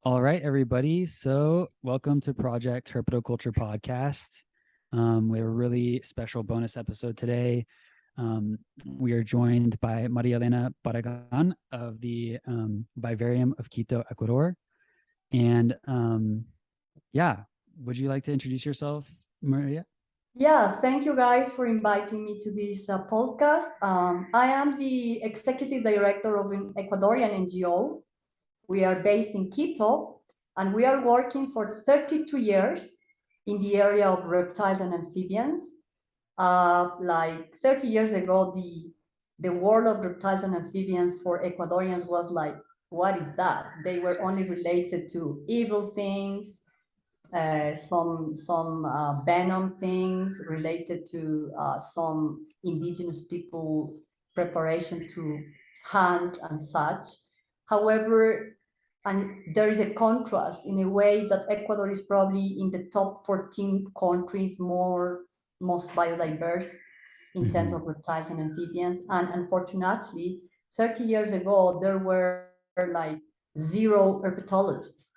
All right, everybody. So welcome to Project Herpetoculture podcast. We have a really special bonus episode today. We are joined by María Elena Barragan of the Vivarium of Quito, Ecuador. And would you like to introduce yourself, Maria? Yeah, thank you guys for inviting me to this podcast. I am the executive director of an Ecuadorian NGO. We are based in Quito, and we are working for 32 years in the area of reptiles and amphibians. Like 30 years ago, the world of reptiles and amphibians for Ecuadorians was like, what is that? They were only related to evil things, some venom things related to some indigenous people preparation to hunt and such. However, and there is a contrast in a way that Ecuador is probably in the top 14 countries most biodiverse in terms of reptiles and amphibians. And unfortunately, 30 years ago, there were like 0 herpetologists.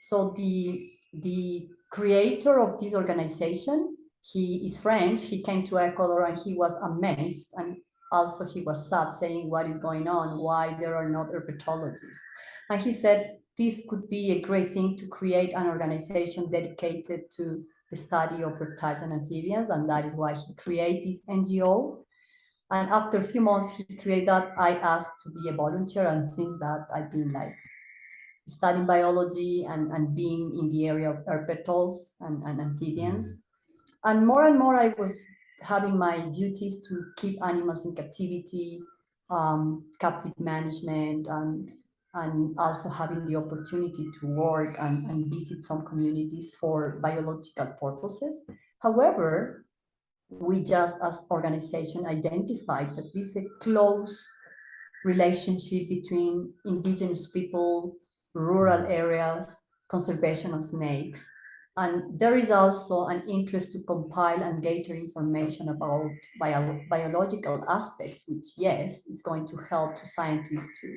So the creator of this organization, he is French, he came to Ecuador and he was amazed, and also he was sad, saying what is going on, why there are not herpetologists. And he said this could be a great thing to create an organization dedicated to the study of reptiles and amphibians, and that is why he created this NGO. And after a few months he created that, I asked to be a volunteer, and since that I've been like studying biology and being in the area of herpetals and amphibians. And more I was having my duties to keep animals in captivity, captive management, and also having the opportunity to work and visit some communities for biological purposes. However, we just as organization identified that this is a close relationship between indigenous people, rural areas, conservation of snakes. And there is also an interest to compile and gather information about biological aspects, which, yes, it's going to help to scientists to,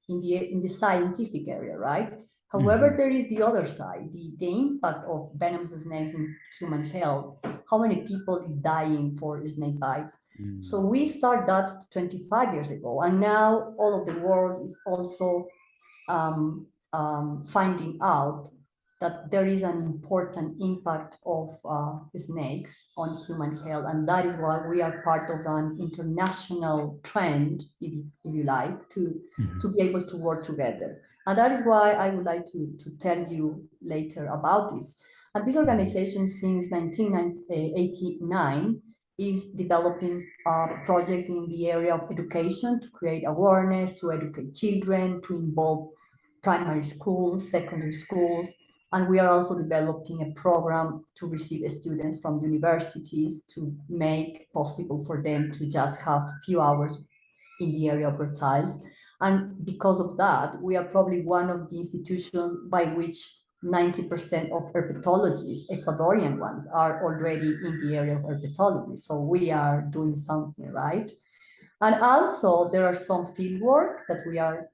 in the scientific area, right? However, there is the other side, the impact of venomous snakes in human health. How many people is dying for snake bites? So we started that 25 years ago, and now all of the world is also finding out that there is an important impact of snakes on human health, and that is why we are part of an international trend, if you like, to be able to work together. And that is why I would like to tell you later about this. And this organization, since 1989, is developing projects in the area of education to create awareness, to educate children, to involve primary schools, secondary schools, and we are also developing a program to receive students from universities to make possible for them to just have a few hours in the area of reptiles. And because of that, we are probably one of the institutions by which 90% of herpetologists, Ecuadorian ones, are already in the area of herpetology. So we are doing something, right? And also there are some field work that we are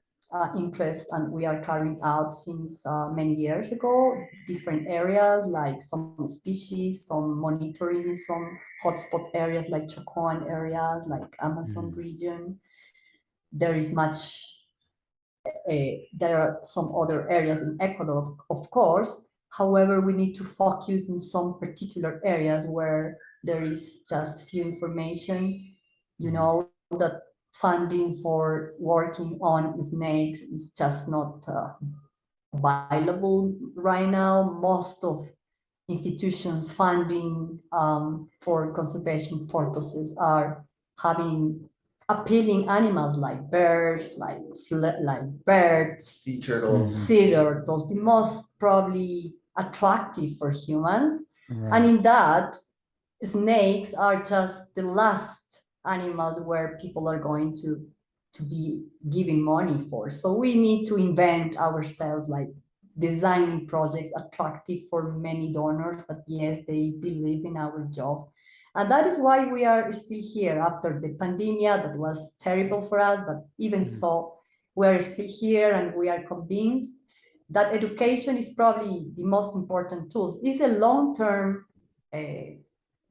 interested and we are carrying out since many years ago, different areas like some species, some monitoring in some hotspot areas like Chacoan areas, like Amazon region. There is much, there are some other areas in Ecuador, of course. However, we need to focus in some particular areas where there is just few information, you know, that funding for working on snakes is just not available right now. Most of institutions funding for conservation purposes are having appealing animals like birds, like birds, sea turtles, the most probably attractive for humans. Right. And in that, snakes are just the last animals where people are going to be giving money for. So we need to invent ourselves, like designing projects attractive for many donors that, yes, they believe in our job. And that is why we are still here after the pandemic. That was terrible for us, but even so, we're still here and we are convinced that education is probably the most important tool. It's a long-term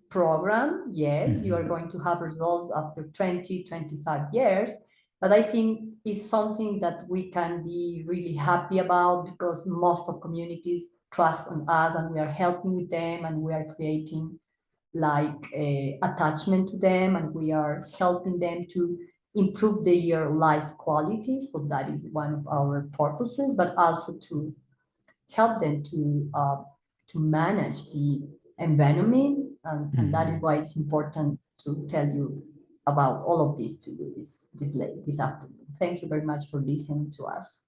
program. Yes, you are going to have results after 20, 25 years, but I think it's something that we can be really happy about because most of communities trust on us and we are helping with them and we are creating like attachment to them and we are helping them to improve their life quality. So that is one of our purposes, but also to help them to manage the environment. And that is why it's important to tell you about all of this to you this afternoon. Thank you very much for listening to us.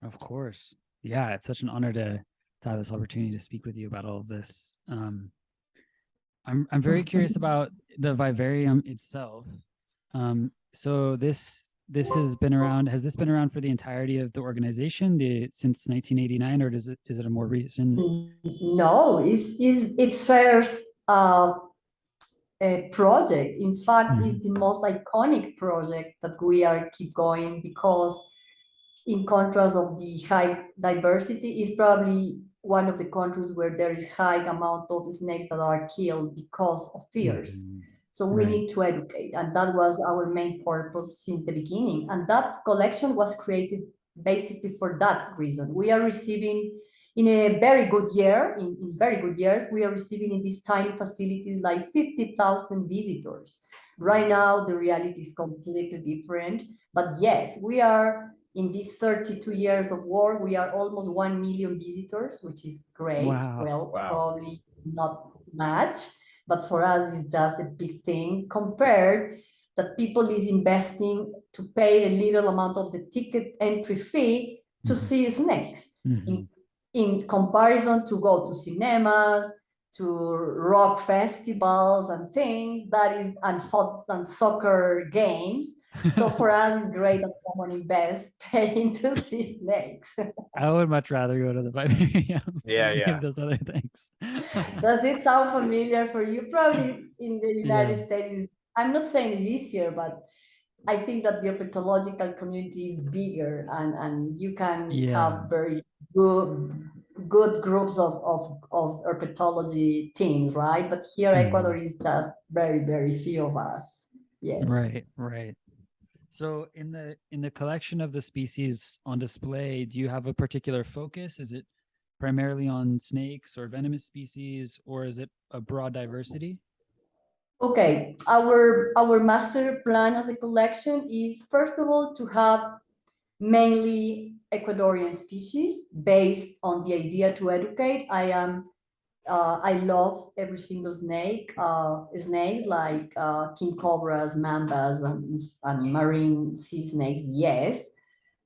Of course. Yeah, it's such an honor to have this opportunity to speak with you about all of this. I'm very curious about the vivarium itself. So this has been around. Has this been around for the entirety of the organization, since 1989, or is it a more recent? No, it's first a project. In fact, it's the most iconic project that we are keep going because, in contrast of the high diversity, is probably one of the countries where there is high amount of snakes that are killed because of fears. So we need to educate, and that was our main purpose since the beginning. And that collection was created basically for that reason. We are receiving, in a very good year, in very good years, we are receiving in these tiny facilities like 50,000 visitors. Right now, the reality is completely different. But yes, we are, in these 32 years of work, we are almost 1 million visitors, which is great. Wow. Well, probably not much, but for us, it's just a big thing compared that people is investing to pay a little amount of the ticket entry fee to see snakes. In comparison to go to cinemas, to rock festivals and things, that is, and soccer games. So for us, it's great that someone invests paying to see snakes. I would much rather go to the vivarium. Yeah. Those other things. Does it sound familiar for you? Probably in the United States, I'm not saying it's easier, but I think that the herpetological community is bigger and you can have very good groups of herpetology teams, right? But here, Ecuador is just very, very few of us. Yes. Right. So in the collection of the species on display, do you have a particular focus? Is it primarily on snakes or venomous species, or is it a broad diversity? Okay, our master plan as a collection is, first of all, to have mainly Ecuadorian species based on the idea to educate. I love every single snake, snakes like king cobras, mambas, and marine sea snakes, yes,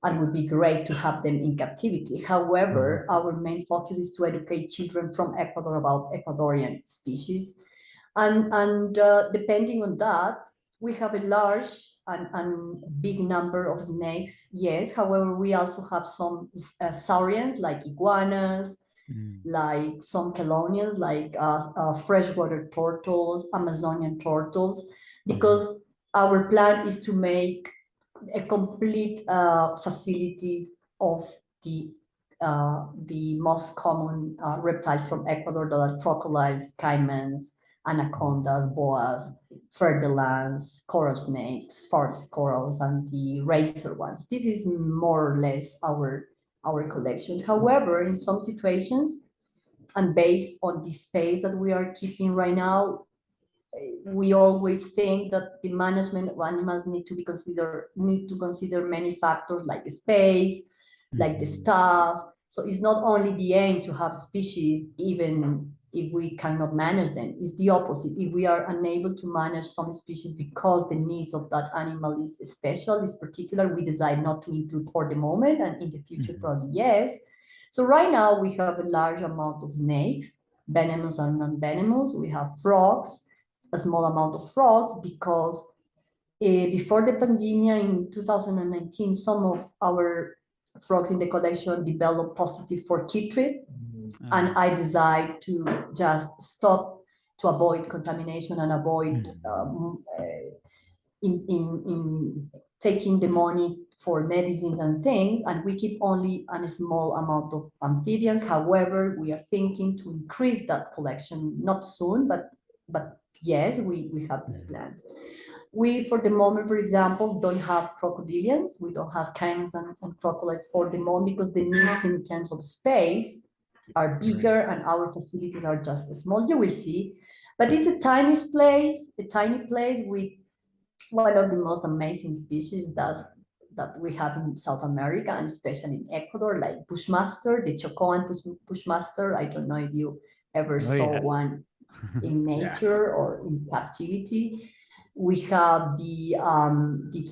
and would be great to have them in captivity. However, our main focus is to educate children from Ecuador about Ecuadorian species. And depending on that, we have a large and big number of snakes, yes. However, we also have some saurians like iguanas, like some chelonians, like freshwater turtles, Amazonian turtles, because our plan is to make a complete facilities of the most common reptiles from Ecuador, that are crocodiles, caimans, anacondas, boas, fer-de-lance, coral snakes, forest corals, and the razor ones. This is more or less our collection. However, in some situations, and based on the space that we are keeping right now, we always think that the management of animals need to consider many factors like space, like the staff. So it's not only the aim to have species, even if we cannot manage them. It's the opposite. If we are unable to manage some species because the needs of that animal is special, is particular, we decide not to include for the moment, and in the future probably yes. So right now we have a large amount of snakes, venomous and non-venomous. We have frogs, a small amount of frogs, because before the pandemic in 2019, some of our frogs in the collection developed positive for chytrid, and I decided to just stop to avoid contamination and avoid in taking the money for medicines and things, and we keep only a small amount of amphibians. However, we are thinking to increase that collection, not soon, but yes, we have these plans. We, for the moment, for example, don't have crocodilians. We don't have caimans and crocodiles for the moment because the needs in terms of space are bigger and our facilities are just small. You will see, but it's a tiny place with one of the most amazing species that we have in South America and especially in Ecuador, like Bushmaster, the Chocoan Bushmaster. I don't know if you ever saw one in nature or in captivity. We have the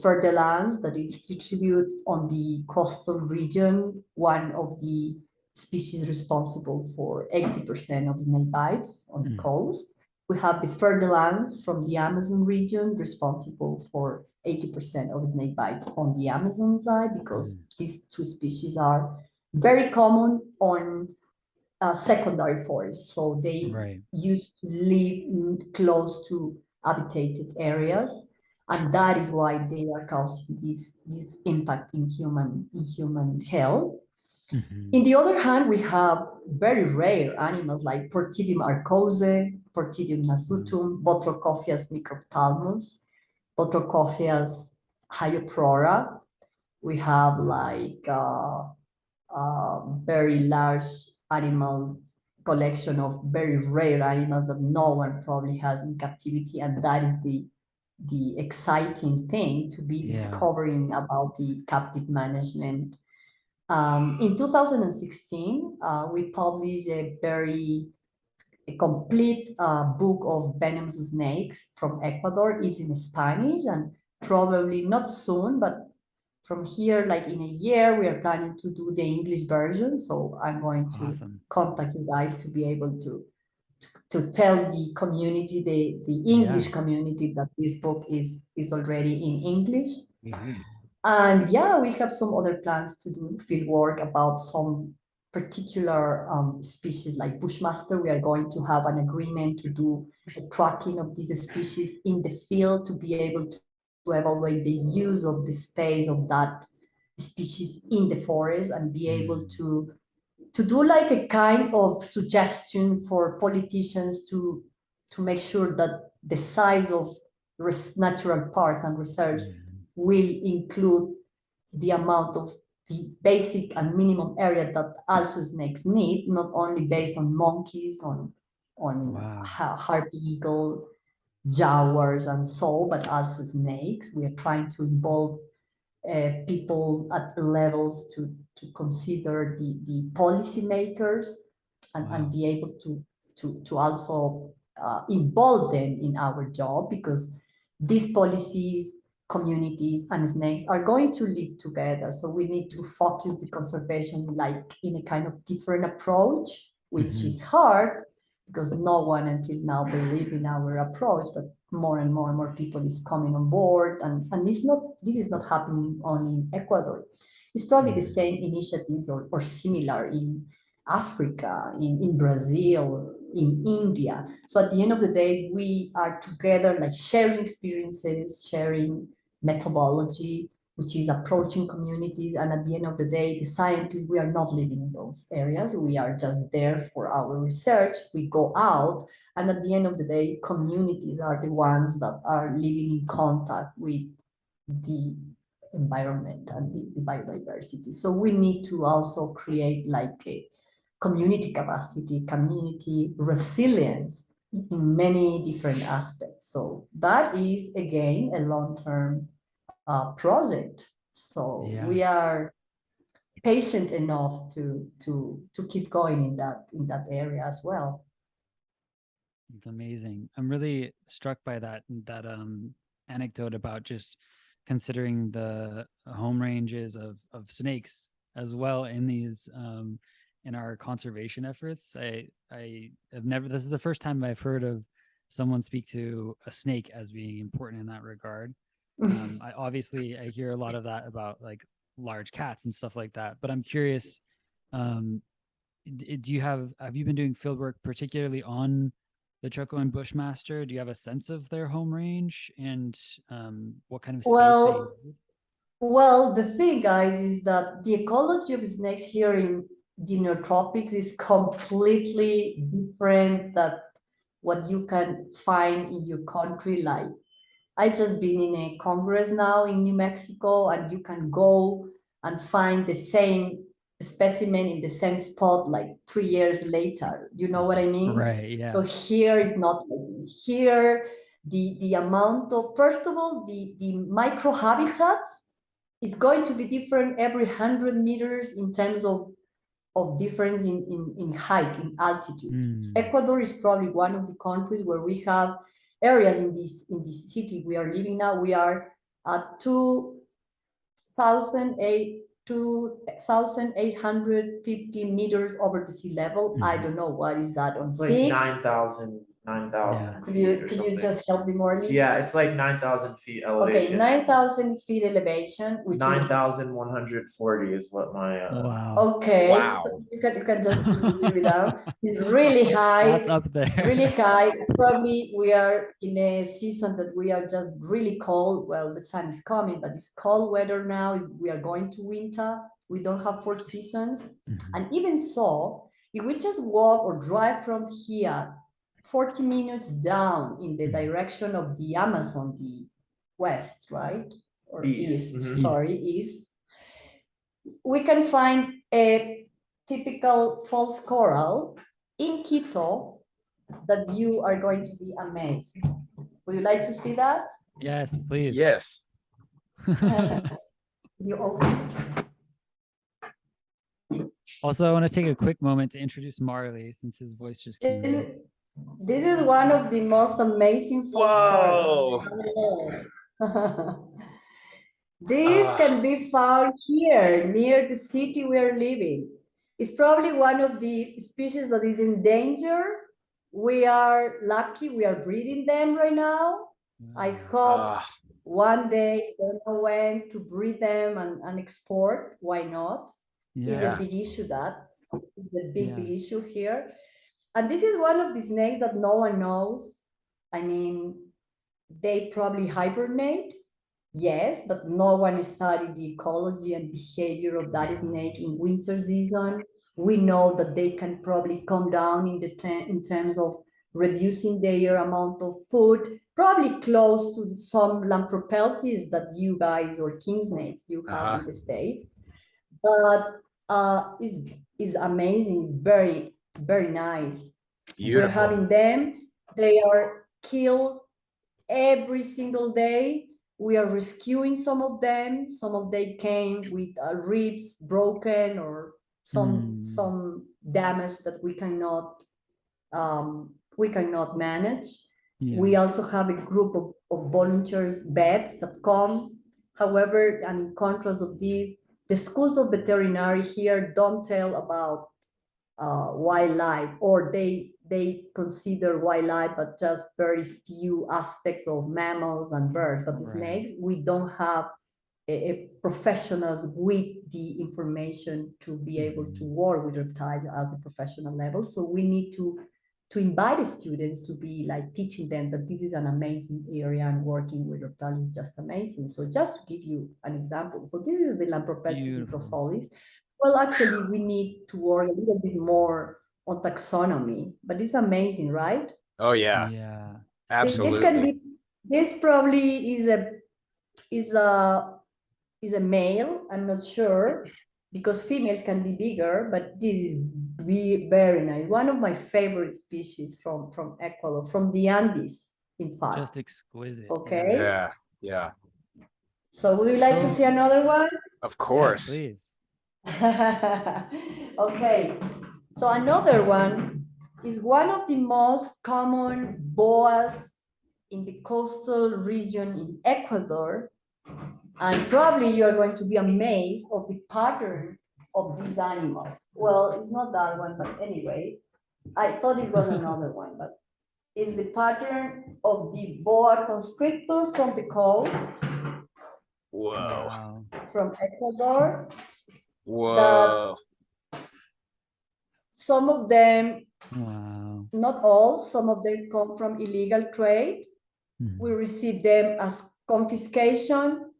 fertilans that is distributed on the coastal region, one of the species responsible for 80% of snake bites on the coast. We have the fertilans from the Amazon region responsible for 80% of snake bites on the Amazon side, because these two species are very common on secondary forests. So they used to live close to habitated areas, and that is why they are causing this impact in human health. In the other hand, we have very rare animals like Portidium arcose, Portidium nasutum, Botrocophias microphthalmus, Botrocophias hyoprora. We have like very large animal collection of very rare animals that no one probably has in captivity, and that is the exciting thing to be discovering about the captive management. In 2016, we published a complete book of venomous snakes from Ecuador. It's in Spanish, and probably not soon, but from here, like in a year, we are planning to do the English version. So I'm going to contact you guys to be able to tell the community, the English community, that this book is already in English. And yeah, we have some other plans to do field work about some particular species like Bushmaster. We are going to have an agreement to do a tracking of these species in the field to be able to evaluate the use of the space of that species in the forest, and be able to do like a kind of suggestion for politicians to make sure that the size of natural parks and reserves will include the amount of the basic and minimum area that also snakes need, not only based on monkeys, on harpy eagle, jaguars and so, but also snakes. We are trying to involve people at levels to consider the policy makers and be able to also involve them in our job, because these policies, communities and snakes are going to live together. So we need to focus the conservation like in a kind of different approach, which is hard because no one until now believed in our approach, but more and more people is coming on board. And this is not happening only in Ecuador. It's probably the same initiatives or similar in Africa, in Brazil, in India. So at the end of the day, we are together, like sharing experiences, sharing methodology, which is approaching communities. And at the end of the day, the scientists, we are not living in those areas. We are just there for our research. We go out, and at the end of the day, communities are the ones that are living in contact with the environment and the biodiversity. So we need to also create like a community capacity, community resilience in many different aspects. So that is again a long-term project. So we are patient enough to keep going in that area as well. It's amazing. I'm really struck by that anecdote about just considering the home ranges of snakes as well in these in our conservation efforts. I have never, this is the first time I've heard of someone speak to a snake as being important in that regard. I hear a lot of that about like large cats and stuff like that, but I'm curious, have you been doing field work particularly on the Choco and Bushmaster? Do you have a sense of their home range and what kind of space they need? Well, the thing, guys, is that the ecology of snakes here in the neotropics is completely different than what you can find in your country. Like, I just been in a congress now in New Mexico, and you can go and find the same specimen in the same spot like 3 years later. You know what I mean? Right. Yeah. So here is not like this. Here, the amount of, first of all, the microhabitats is going to be different every 100 meters in terms of difference in height, in altitude. Ecuador is probably one of the countries where we have areas in this city we are living now. We are at 2,850 meters over the sea level. I don't know what is that on feet. 9,000 Could feet. you just help me more? Yeah, it's like 9,000 feet elevation. Okay, 9,000 feet elevation, which 9,140 is what my Wow. Okay, Wow. so you can just read it down. It's really high. That's up there. Really high. Probably we are in a season that we are just really cold. Well, the sun is coming, but it's cold weather now. We are going to winter. We don't have 4 seasons. And even so, if we just walk or drive from here 40 minutes down in the direction of the Amazon, the west, right? Or east. Sorry, east. We can find a typical false coral in Quito that you are going to be amazed. Would you like to see that? Yes, please. Yes. You open. Also, I want to take a quick moment to introduce Marley since his voice just came in. This is one of the most amazing false corals. This can be found here near the city we are living. It's probably one of the species that is in danger. We are lucky we are breeding them right now. I hope one day, don't know when, to breed them and export. Why not? It's a big issue. It's a big issue here. And this is one of the snakes that no one knows. I mean, they probably hibernate. Yes, but no one studied the ecology and behavior of that snake in winter season. We know that they can probably come down in terms of reducing their amount of food, probably close to some Lampropeltis that you guys, or king snakes, you have in the States. But is amazing. It's very, very nice. Beautiful. We're having them. They are killed every single day. We are rescuing some of them. Some of them came with ribs broken or some damage that we cannot manage. We also have a group of volunteers, vets that come. However, and in contrast of this, the schools of veterinary here don't tell about wildlife, or they consider wildlife, but just very few aspects of mammals and birds. But the snakes, we don't have a professionals with the information to be able to work with reptiles as a professional level. So we need to invite the students to be like teaching them that this is an amazing area and working with reptiles is just amazing. So just to give you an example, so this is the Lampropeltis micropholis. Well, actually, we need to work a little bit more on taxonomy, but it's amazing, right? Oh yeah, yeah, absolutely. This probably is a male. I'm not sure, because females can be bigger, but this is very nice. One of my favorite species from Ecuador, from the Andes, in fact. Just exquisite. Okay. Yeah. So would you like to see another one? Of course. Yes, please. Okay, so another one is one of the most common boas in the coastal region in Ecuador, and probably you're going to be amazed of the pattern of this animal. Well, it's not that one, but anyway, I thought it was another one, but it's the pattern of the boa constrictor from the coast. Whoa. From Ecuador. Whoa. Some of them, not all, some of them come from illegal trade. We receive them as confiscation.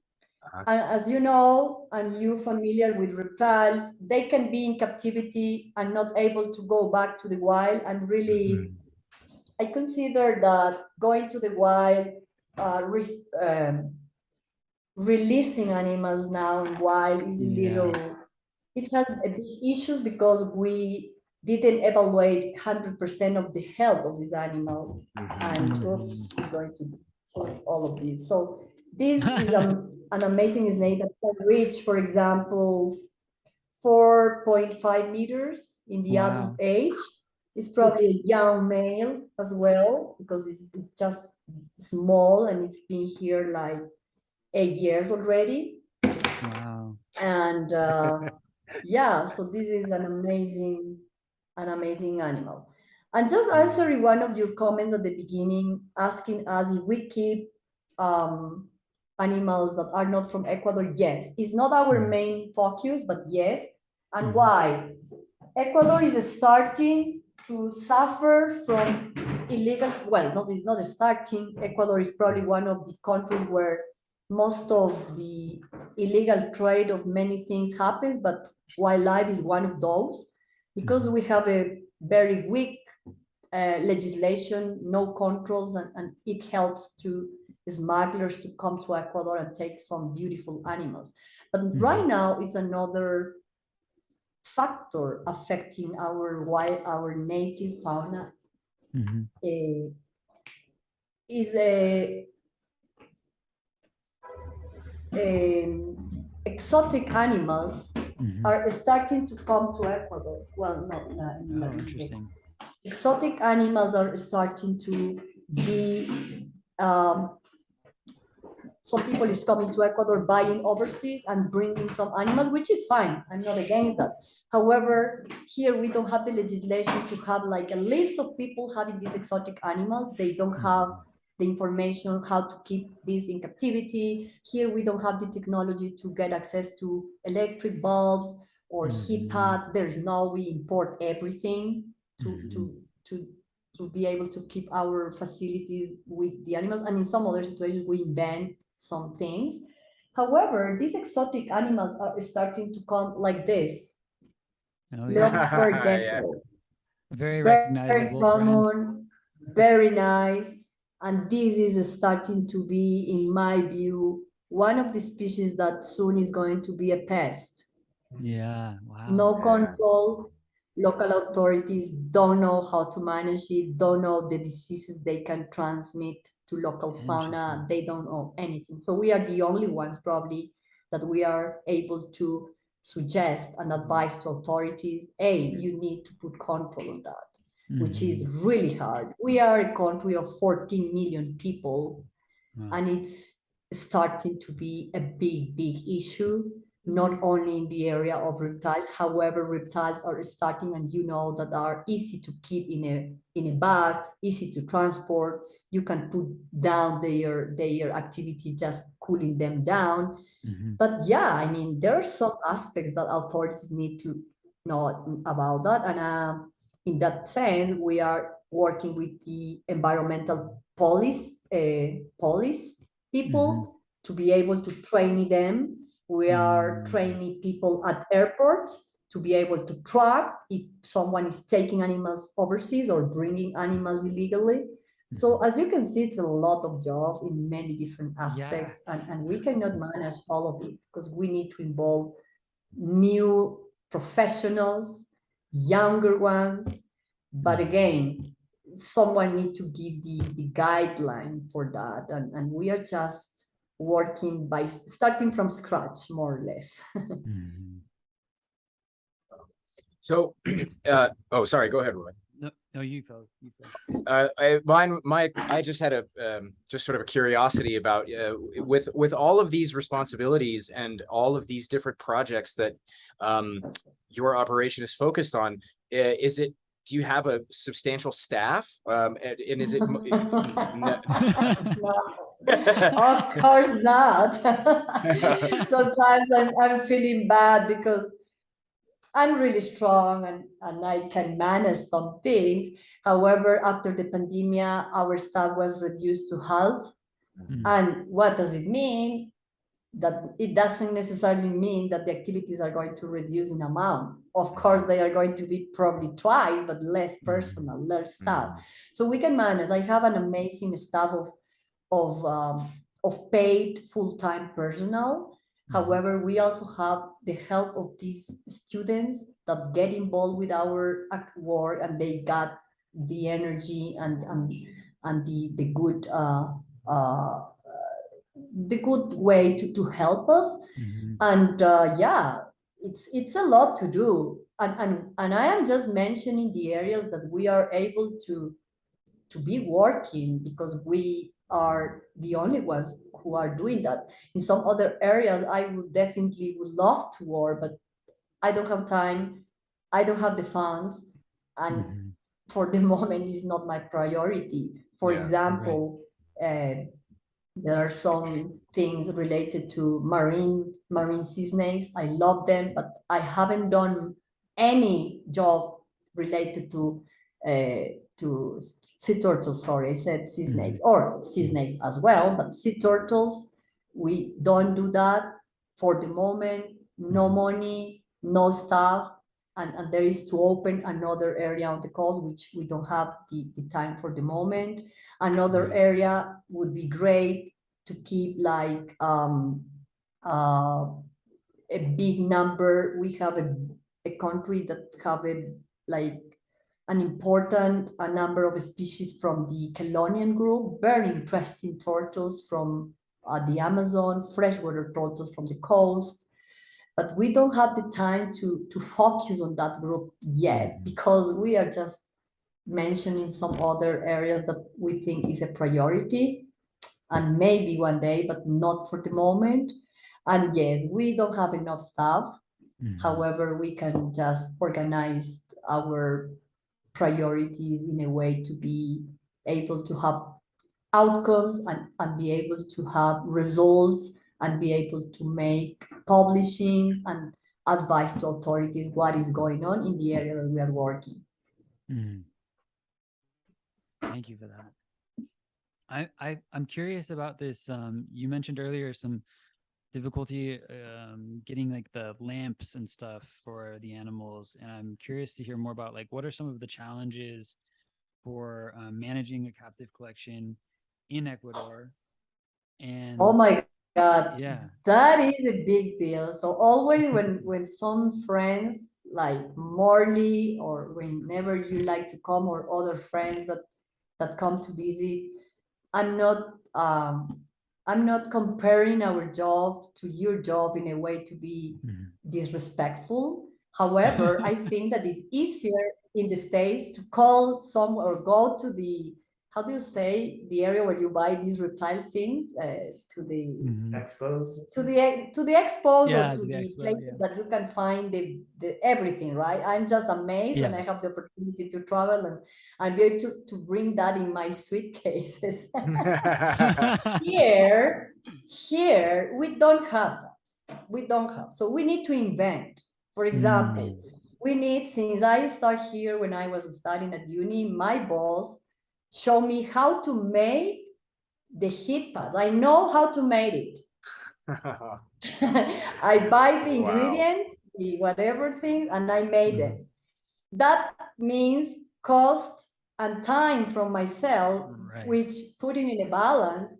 And as you know, and you're familiar with reptiles, they can be in captivity and not able to go back to the wild. And really, I consider that going to the wild, releasing animals now in wild is a little, it has a big issues because we didn't evaluate 100% of the health of this animal. And oops, we're going to put all of this. So this is an amazing snake that can reach, for example, 4.5 meters in the adult age. It's probably a young male as well, because it's just small and it's been here like 8 years already. Wow. And yeah, so this is an amazing animal. And just answering one of your comments at the beginning, asking us if we keep animals that are not from Ecuador. Yes, it's not our main focus, but yes. And why? Ecuador is starting to suffer from illegal, well, no, it's not starting. Ecuador is probably one of the countries where most of the illegal trade of many things happens, but wildlife is one of those, because we have a very weak legislation, no controls, and it helps to smugglers to come to Ecuador and take some beautiful animals. But right now, it's another factor affecting our native fauna. Is exotic animals are starting to come to Ecuador. Well, no, Interesting. Exotic animals are starting to be, some people is coming to Ecuador buying overseas and bringing some animals, which is fine. I'm not against that. However, here we don't have the legislation to have like a list of people having these exotic animals. They don't have the information how to keep this in captivity. Here we don't have the technology to get access to electric bulbs or heat pads. There's no, we import everything to be able to keep our facilities with the animals. And in some other situations, we invent some things. However, these exotic animals are starting to come like this. Leopard gecko. Very recognizable. Very common, very nice. And this is starting to be, in my view, one of the species that soon is going to be a pest. Yeah, wow. No control. Local authorities don't know how to manage it, don't know the diseases they can transmit to local fauna. They don't know anything. So we are the only ones probably that we are able to suggest and advise to authorities, hey, you need to put control on that, which is really hard. We are a country of 14 million people, and it's starting to be a big, big issue, not only in the area of reptiles. However, reptiles are starting, and you know that are easy to keep in a bag, easy to transport. You can put down their activity, just cooling them down. But yeah, I mean, there are some aspects that authorities need to know about that. And in that sense, we are working with the environmental police people to be able to train them. We are training people at airports to be able to track if someone is taking animals overseas or bringing animals illegally. So as you can see, it's a lot of job in many different aspects, and we cannot manage all of it because we need to involve new professionals, younger ones. But again, someone need to give the guideline for that, and we are just working by starting from scratch, more or less. So, oh, sorry, go ahead, Roy. No, you go. I just had a just sort of a curiosity about with all of these responsibilities and all of these different projects that your operation is focused on. Do you have a substantial staff? And is it? No. Of course not. Sometimes I'm feeling bad because I'm really strong and I can manage some things. However, after the pandemic, our staff was reduced to half. And what does it mean? that it doesn't necessarily mean that the activities are going to reduce in amount. Of course, they are going to be probably twice, but less personal, less staff. So we can manage. I have an amazing staff of paid full-time personnel. However, we also have the help of these students that get involved with our work, and they got the energy and the good the good way to help us. And yeah, it's a lot to do, and I am just mentioning the areas that we are able to be working, because we are the only ones who are doing that. In some other areas, I would definitely would love to work, but I don't have time, I don't have the funds, and for the moment is not my priority. For example, there are some things related to marine sea snakes. I love them, but I haven't done any job related to sea turtles. Sorry, I said sea snakes, or sea snakes as well, but sea turtles, we don't do that for the moment. No money, no staff, and there is to open another area on the coast, which we don't have the time for the moment. Another area would be great to keep like a big number. We have a country that have like an important number of species from the Chelonian group, very interesting turtles from the Amazon, freshwater turtles from the coast. But we don't have the time to focus on that group yet, because we are just mentioning some other areas that we think is a priority, and maybe one day, but not for the moment. And yes, we don't have enough staff. However, we can just organize our priorities in a way to be able to have outcomes and be able to have results and be able to make publishings and advice to authorities what is going on in the area that we are working. Thank you for that. I'm curious about this. You mentioned earlier some difficulty getting like the lamps and stuff for the animals, and I'm curious to hear more about like what are some of the challenges for managing a captive collection in Ecuador. And oh my God, yeah, that is a big deal. So always when some friends like Morley, or whenever you like to come, or other friends that come to visit, I'm not comparing our job to your job in a way to be disrespectful. However, I think that it's easier in the States to call some or go to the, how do you say, the area where you buy these reptile things, to the Expos. to the expos, yeah, or to the the expo, places that you can find the everything, right? I'm just amazed when I have the opportunity to travel and be able to bring that in my suitcases. Here we don't have that. We don't have. So we need to invent. For example, we need, since I start here when I was studying at uni, my boss showed me how to make the heat pads. I know how to make it. I buy the ingredients, the whatever thing, and I made them. That means cost and time from myself, which putting in a balance.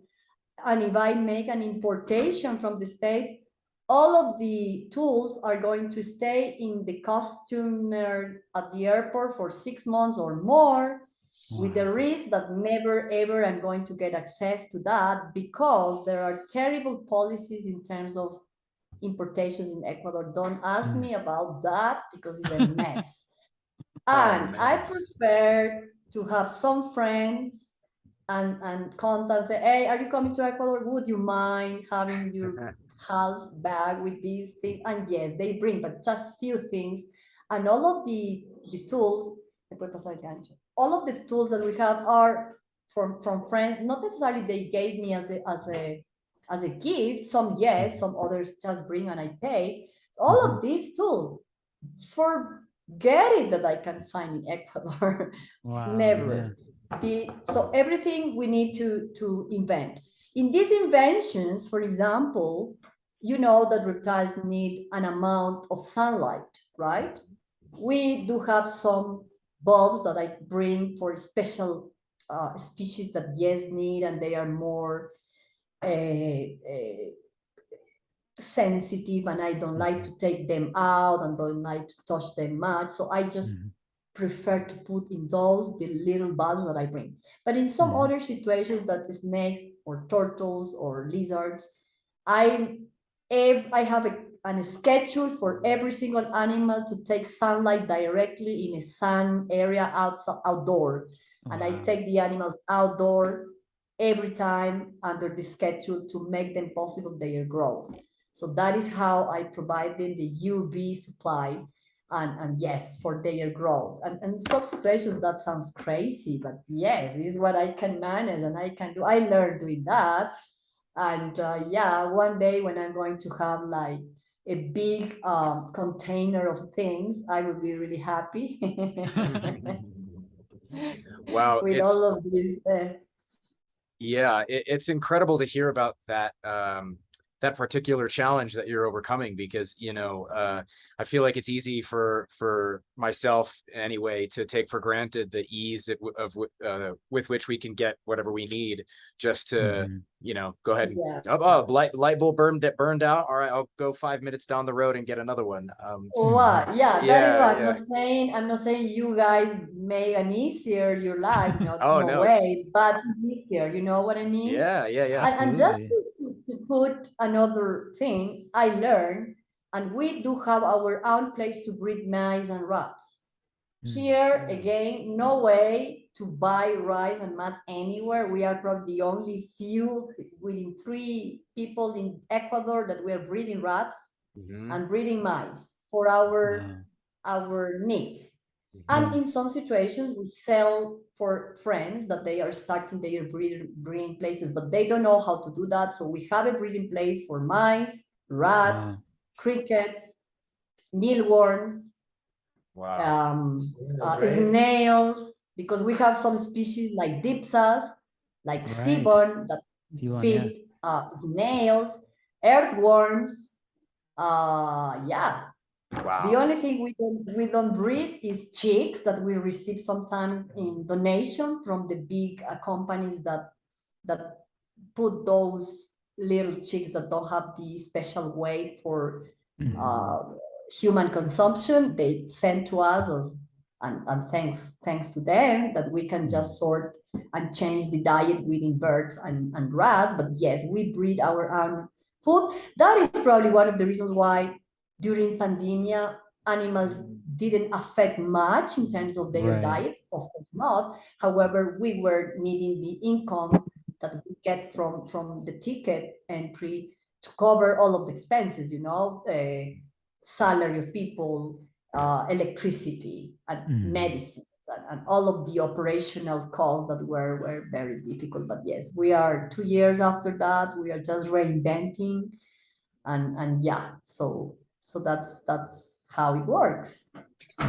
And if I make an importation from the States, all of the tools are going to stay in the customer at the airport for 6 months or more, with the risk that never ever I'm going to get access to that, because there are terrible policies in terms of importations in Ecuador. Don't ask me about that, because it's a mess. And I prefer to have some friends and contact, say, hey, are you coming to Ecuador? Would you mind having your half bag with these things? And yes, they bring, but just few things. And all of the tools, all of the tools that we have are from friends. Not necessarily they gave me as a gift. Some yes, some others just bring and I pay. All of these tools, forget it that I can find in Ecuador. Never. So everything we need to invent. In these inventions, for example, you know that reptiles need an amount of sunlight, right? We do have some bulbs that I bring for special species that yes need, and they are more sensitive, and I don't like to take them out and don't like to touch them much. So I just prefer to put in those the little bulbs that I bring. But in some other situations, that snakes or turtles or lizards, I have a schedule for every single animal to take sunlight directly in a sun area outdoor. Wow. And I take the animals outdoor every time under the schedule to make them possible their growth. So that is how I provide them the UV supply, and yes, for their growth. And in some situations that sounds crazy, but yes, this is what I can manage and I can do. I learned doing that. And yeah, one day when I'm going to have like a big container of things, I will be really happy. Wow, with all of this. Yeah, it's incredible to hear about that that particular challenge that you're overcoming, because I feel like it's easy for myself anyway to take for granted the ease with which we can get whatever we need just to go ahead and light bulb burned out. All right, I'll go 5 minutes down the road and get another one. That is what I'm not saying you guys make an easier your life, no way, but it's easier, you know what I mean? Yeah. And just to put another thing I learned, and we do have our own place to breed mice and rats. Here again, no way to buy rice and mats anywhere. We are probably the only few within 3 people in Ecuador that we are breeding rats and breeding mice for our needs. And in some situations, we sell for friends that they are starting their breeding places, but they don't know how to do that. So we have a breeding place for mice, rats, crickets, mealworms, snails, because we have some species like dipsas, like seaborn that feed snails, earthworms. The only thing we don't breed is chicks that we receive sometimes in donation from the big companies that put those little chicks that don't have the special weight for human consumption. They send to us and thanks to them that we can just sort and change the diet within birds and rats. But yes, we breed our own food. That is probably one of the reasons why during pandemia animals didn't affect much in terms of their diets. Of course not. However, we were needing the income that we get from the ticket entry to cover all of the expenses, salary of people, electricity, and medicine, and all of the operational costs that were very difficult. But yes, we are 2 years after that. We are just reinventing, and yeah, so that's how it works.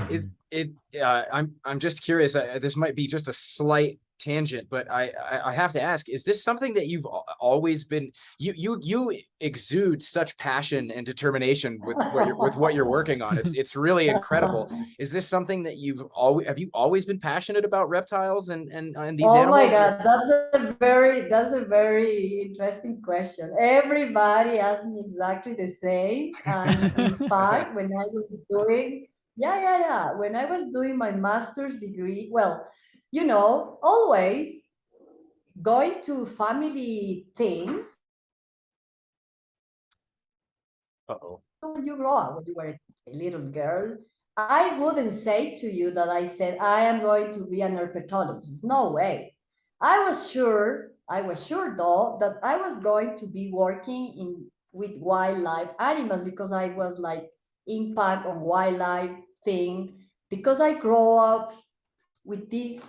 Is it? I'm just curious. This might be just a slight tangent, but I have to ask: is this something that you've always been? You exude such passion and determination with what you're working on. It's really incredible. Is this something that you always been passionate about reptiles and these animals? Oh my God, that's a very interesting question. Everybody asks me exactly the same. And in fact, when I was doing when I was doing my master's degree, well, always going to family things. When you grow up, when you were a little girl, I wouldn't say to you that I said, I am going to be an herpetologist. No way. I was sure though, that I was going to be working with wildlife animals, because I was like impact on wildlife thing, because I grew up with this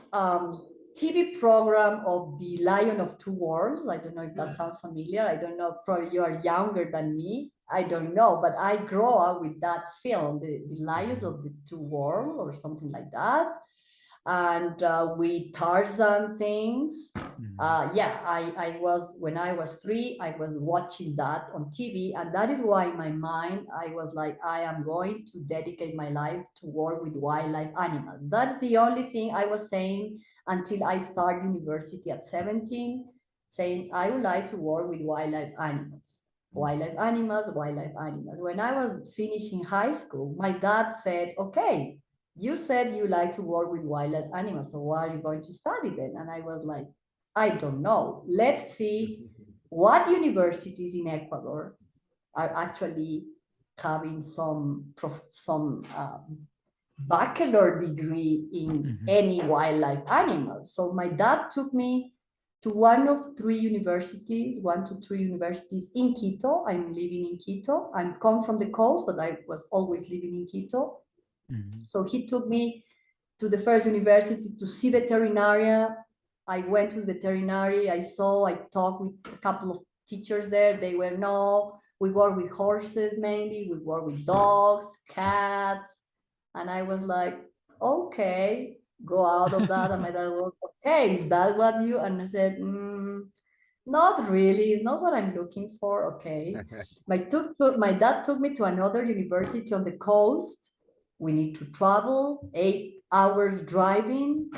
TV program of The Lion of Two Worlds. I don't know if that sounds familiar. I don't know, probably you are younger than me. I don't know, but I grew up with that film, the Lions of the Two Worlds or something like that. and with Tarzan things. Yeah, I was, when I was 3, I was watching that on TV, and that is why in my mind I was like, I am going to dedicate my life to work with wildlife animals. That's the only thing I was saying until I started university at 17, saying I would like to work with wildlife animals. Wildlife animals, wildlife animals. When I was finishing high school, my dad said, okay, you said you like to work with wildlife animals, so why are you going to study then? And I was like, I don't know. Let's see what universities in Ecuador are actually having some bachelor degree in any wildlife animal. So my dad took me to one of 3 universities, 1 to 3 universities in Quito. I'm living in Quito. I'm come from the coast, but I was always living in Quito. So he took me to the first university to see veterinaria. I went with veterinary. I talked with a couple of teachers there. They were, no, we work with horses mainly. We work with dogs, cats. And I was like, okay, go out of that. And my dad was, okay, is that what you? And I said, not really. It's not what I'm looking for. Okay. My dad took me to another university on the coast. We need to travel 8 hours driving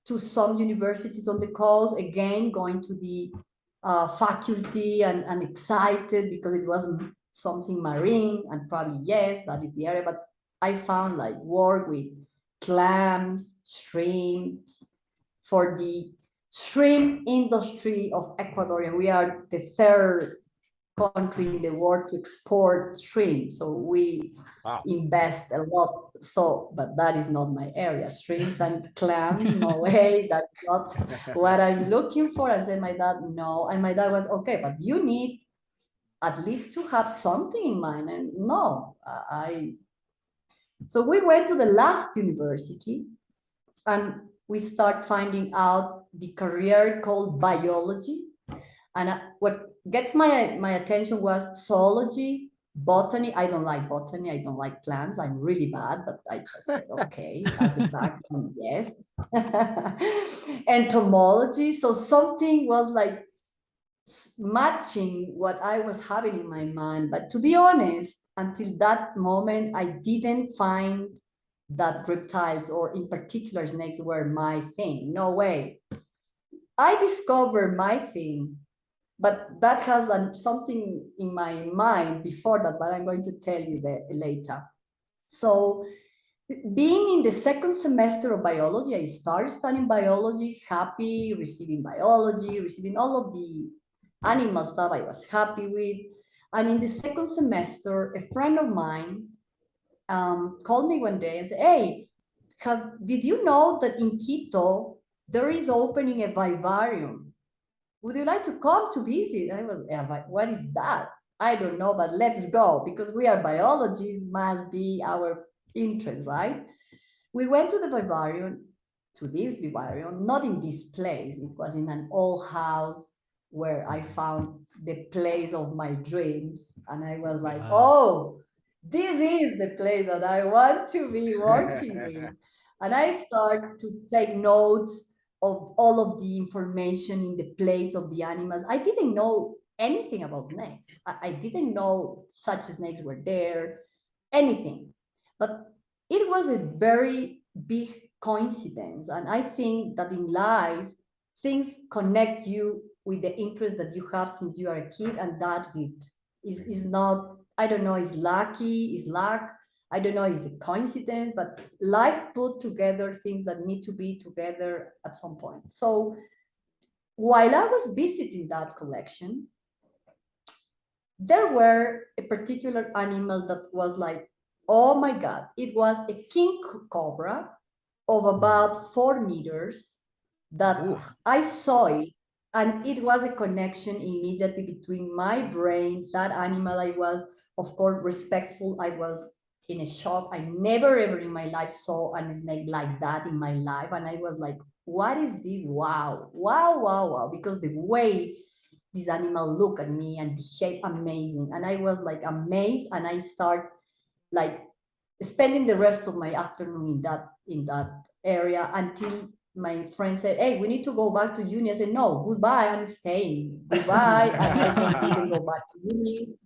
to some universities on the coast, again going to the faculty and excited because it was something marine, and probably, yes, that is the area. But I found like work with clams, shrimps, for the shrimp industry of Ecuador, and we are the 3rd country in the world to export shrimp. So we invest a lot. So, but that is not my area. Shrimps and clams, no way. That's not what I'm looking for. I said, my dad, no. And my dad was, okay, but you need at least to have something in mind. And no, so we went to the last university, and we start finding out the career called biology. And what gets my attention was zoology, botany. I don't like botany. I don't like plants. I'm really bad, but I just said, okay, as a background, yes. Entomology. So something was like matching what I was having in my mind. But to be honest, until that moment, I didn't find that reptiles, or in particular snakes, were my thing. No way. I discovered my thing, but that has something in my mind before that, but I'm going to tell you that later. So being in the 2nd semester of biology, I started studying biology, happy, receiving biology, receiving all of the animal stuff I was happy with. And in the 2nd semester, a friend of mine called me one day and said, hey, did you know that in Quito, there is opening a vivarium? Would you like to come to visit? I was, yeah, but what is that? I don't know, but let's go, because we are biologists, must be our interest, right? We went to the vivarium, to this vivarium, not in this place. It was in an old house where I found the place of my dreams. And I was like, oh, this is the place that I want to be working in. And I start to take notes of all of the information in the plates of the animals. I didn't know anything about snakes. I didn't know such snakes were there, anything. But it was a very big coincidence. And I think that in life, things connect you with the interest that you have since you are a kid, and that's it. Is not, I don't know, is lucky, is luck. I don't know, it's a coincidence, but life put together things that need to be together at some point. So while I was visiting that collection, there were a particular animal that was like, oh my God, it was a king cobra of about 4 meters that I saw it. And it was a connection immediately between my brain, that animal. I was, of course, respectful. I was in a shock. I never ever in my life saw a snake like that in my life. And I was like, what is this? Wow, wow, wow, wow. Because the way this animal looked at me and behaved, amazing. And I was like amazed, and I start like spending the rest of my afternoon in that area until my friend said, "Hey, we need to go back to uni." I said, "No, goodbye, I'm staying. Goodbye." And I just didn't go back to uni.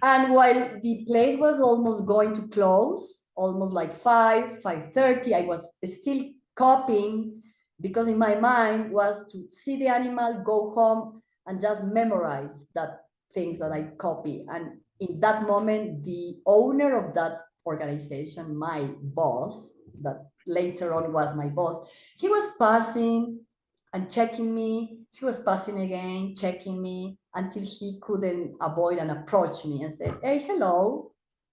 And while the place was almost going to close, almost like 5:30, I was still copying, because in my mind was to see the animal, go home, and just memorize that things that I copy. And in that moment, the owner of that organization, my boss, that later on was my boss, he was passing and checking me. He was passing again, checking me, until he couldn't avoid and approach me and said, "Hey, hello.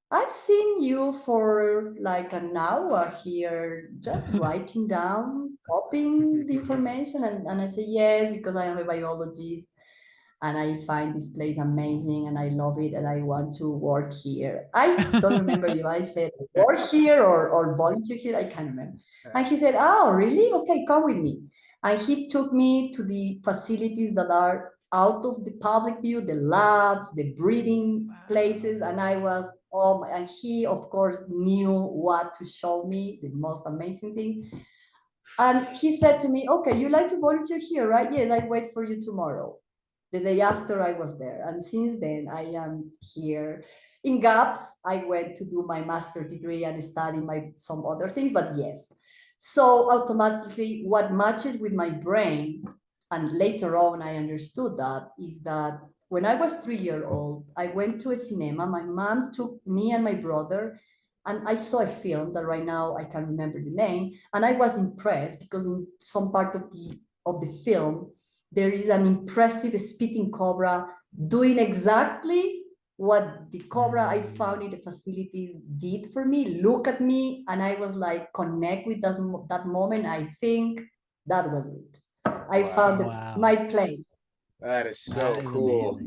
I've seen you for like an hour here, just writing down, copying the information." And I said, "Yes, because I am a biologist and I find this place amazing and I love it and I want to work here." I don't remember if I said work here or volunteer here, I can't remember. And he said, "Oh, really? Okay, come with me." And he took me to the facilities that are out of the public view, the labs, the breeding places. And I was, oh my, and he, of course, knew what to show me, the most amazing thing. And he said to me, "Okay, you like to volunteer here, right?" "Yes, I wait for you tomorrow." The day after I was there. And since then I am here. In gaps, I went to do my master's degree and study some other things, but yes. So automatically what matches with my brain, and later on I understood that, is that when I was 3 years old, I went to a cinema. My mom took me and my brother, and I saw a film that right now I can't remember the name. And I was impressed because in some part of the film, there is an impressive spitting cobra doing exactly what the cobra I found in the facilities did for me. Look at me, and I was like, connect with that moment. I think that was it. I found my place. That is so cool.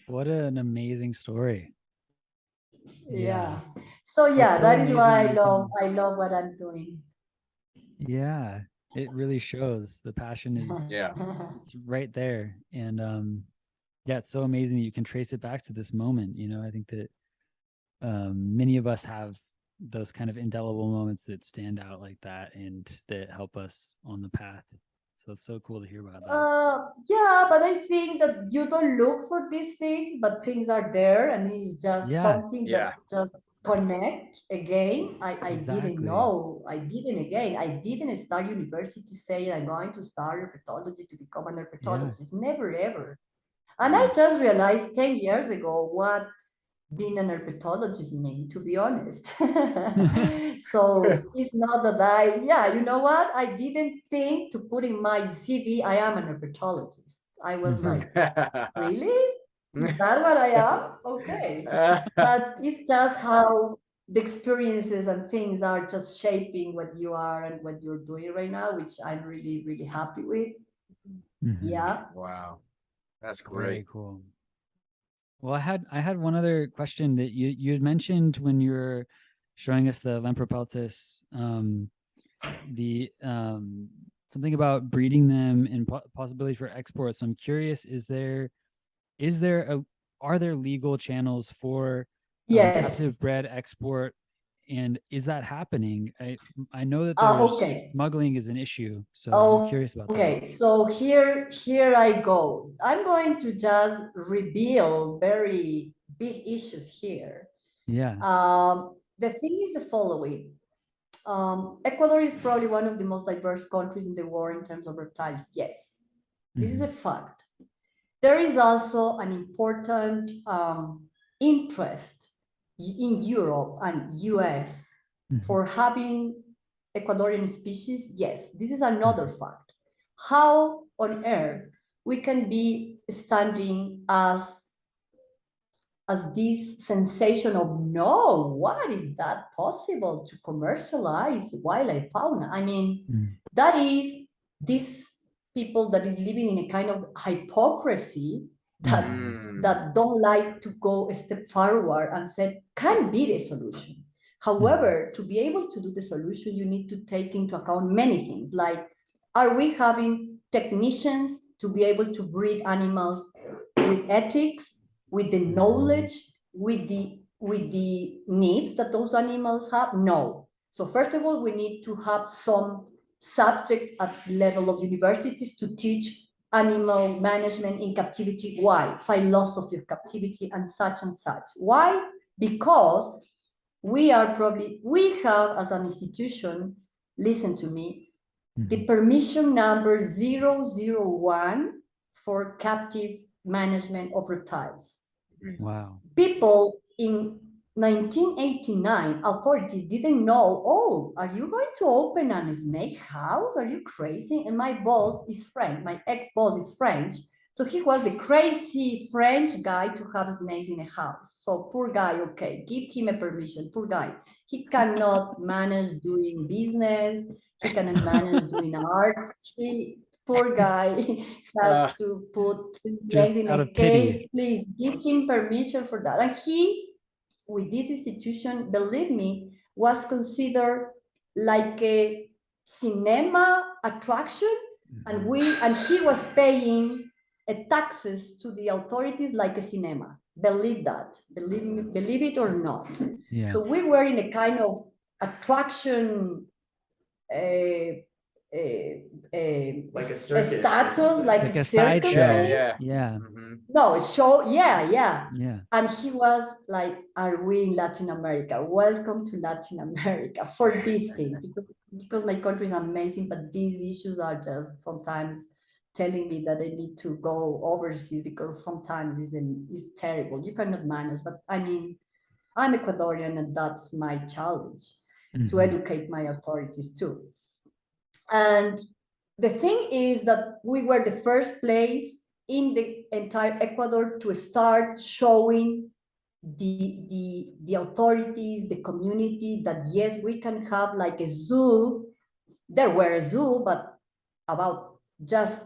What an amazing story. Yeah. So yeah, that is why I love what I'm doing. Yeah, it really shows. The passion is it's right there. And yeah, it's so amazing that you can trace it back to this moment. You know, I think that many of us have those kind of indelible moments that stand out like that and that help us on the path. So it's so cool to hear about that. Yeah, but I think that you don't look for these things, but things are there, and it's just something that just connect again. I didn't know. I didn't start university saying I'm going to start herpetology to become an herpetologist. Never ever. And I just realized 10 years ago what being an herpetologist mean, to be honest. So it's not that you know what? I didn't think to put in my CV, I am an herpetologist. I was like, really? Is that what I am? Okay. But it's just how the experiences and things are just shaping what you are and what you're doing right now, which I'm really, really happy with. Yeah. Wow. That's great. Very cool. Well, I had one other question that you had mentioned when you were showing us the Lempripeltis, something about breeding them and possibilities for export. So I'm curious, are there legal channels for captive bred export, and is that happening? I know that smuggling is an issue, so I'm curious about that. Okay, so here I go. I'm going to just reveal very big issues here. Yeah. The thing is the following. Ecuador is probably one of the most diverse countries in the world in terms of reptiles. Yes, this is a fact. There is also an important interest in Europe and US for having Ecuadorian species. Yes, this is another fact. How on earth we can be standing as this sensation of, no, what is that possible to commercialize wildlife fauna? I mean, that is this people that is living in a kind of hypocrisy that don't like to go a step forward and say, can be the solution. However, to be able to do the solution, you need to take into account many things, like, are we having technicians to be able to breed animals with ethics, with the knowledge, with with the needs that those animals have? No. So first of all, we need to have some subjects at the level of universities to teach animal management in captivity. Why? Philosophy of captivity and such and such. Why? Because we have as an institution, listen to me, the permission number 001 for captive management of reptiles. Wow. People in 1989, authorities didn't know, oh, are you going to open a snake house? Are you crazy? And my boss is French, my ex-boss is French. So he was the crazy French guy to have snakes in a house. So poor guy, okay, give him a permission, poor guy. He cannot manage doing business. He cannot manage doing art. Poor guy has to put snakes in a cage. Please give him permission for that. And he, with this institution, believe me, was considered like a cinema attraction, and he was paying taxes to the authorities like a cinema. Believe that, believe it or not. Yeah. So we were in a kind of attraction, like a circus, status, like a circus sideshow. thing. Yeah. No, a show, yeah. Yeah. And he was like, are we in Latin America? Welcome to Latin America for these things, because my country is amazing, but these issues are just sometimes telling me that I need to go overseas, because sometimes it's terrible. You cannot manage, but I mean, I'm Ecuadorian and that's my challenge, to educate my authorities too. And the thing is that we were the first place in the entire Ecuador to start showing the authorities, the community, that yes, we can have like a zoo. There were a zoo, but about just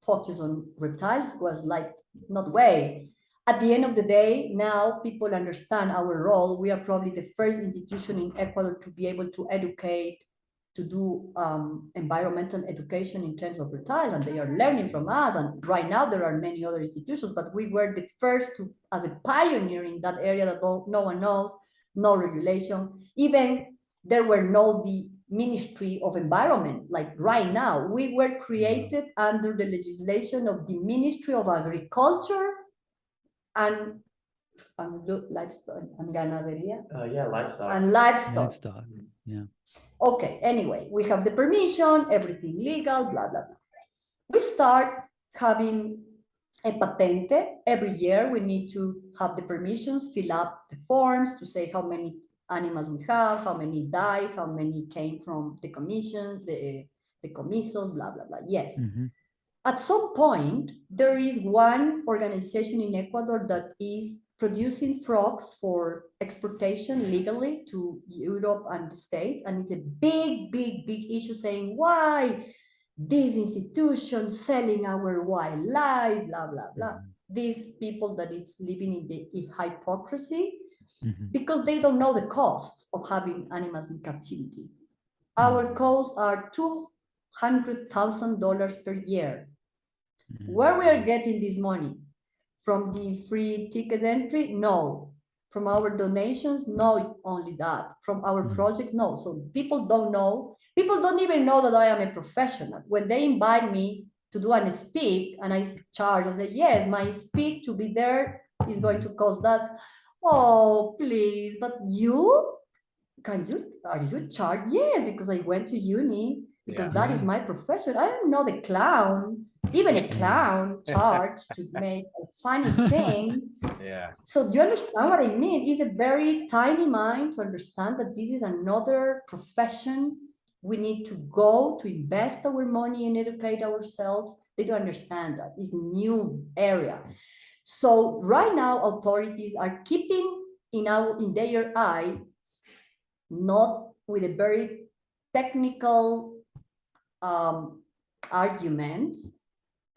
focus on reptiles was like not way. At the end of the day, now people understand our role. We are probably the first institution in Ecuador to be able to educate, to do environmental education in terms of reptiles, and they are learning from us. And right now there are many other institutions, but we were the first to, as a pioneer in that area that no one knows, no regulation. Even there were the Ministry of Environment, like right now, we were created under the legislation of the Ministry of Agriculture and livestock and ganadería. Livestock. And livestock. Yeah. Okay, anyway, we have the permission, everything legal, blah, blah, blah. We start having a patente. Every year we need to have the permissions, fill up the forms to say how many animals we have, how many die, how many came from the commissions, the commissos, blah, blah, blah. Yes. At some point, there is one organization in Ecuador that is producing frogs for exportation legally to Europe and the States. And it's a big, big, big issue, saying, why this institution selling our wildlife, blah, blah, blah. These people that it's living in the hypocrisy, because they don't know the costs of having animals in captivity. Our costs are $200,000 per year. Where we are getting this money? From the free ticket entry? No. From our donations? No, only that. From our projects? No. So people don't know. People don't even know that I am a professional. When they invite me to do a speak and I charge, I say, yes, my speak to be there is going to cost that. Oh, please, but are you charged? Yes, because I went to uni, because that is my profession. I am not a clown. Even a clown charged to make a funny thing. So do you understand what I mean? It's a very tiny mind to understand that this is another profession. We need to go to invest our money and educate ourselves. They don't understand that. It's a new area. So right now, authorities are keeping in their eye, not with a very technical arguments,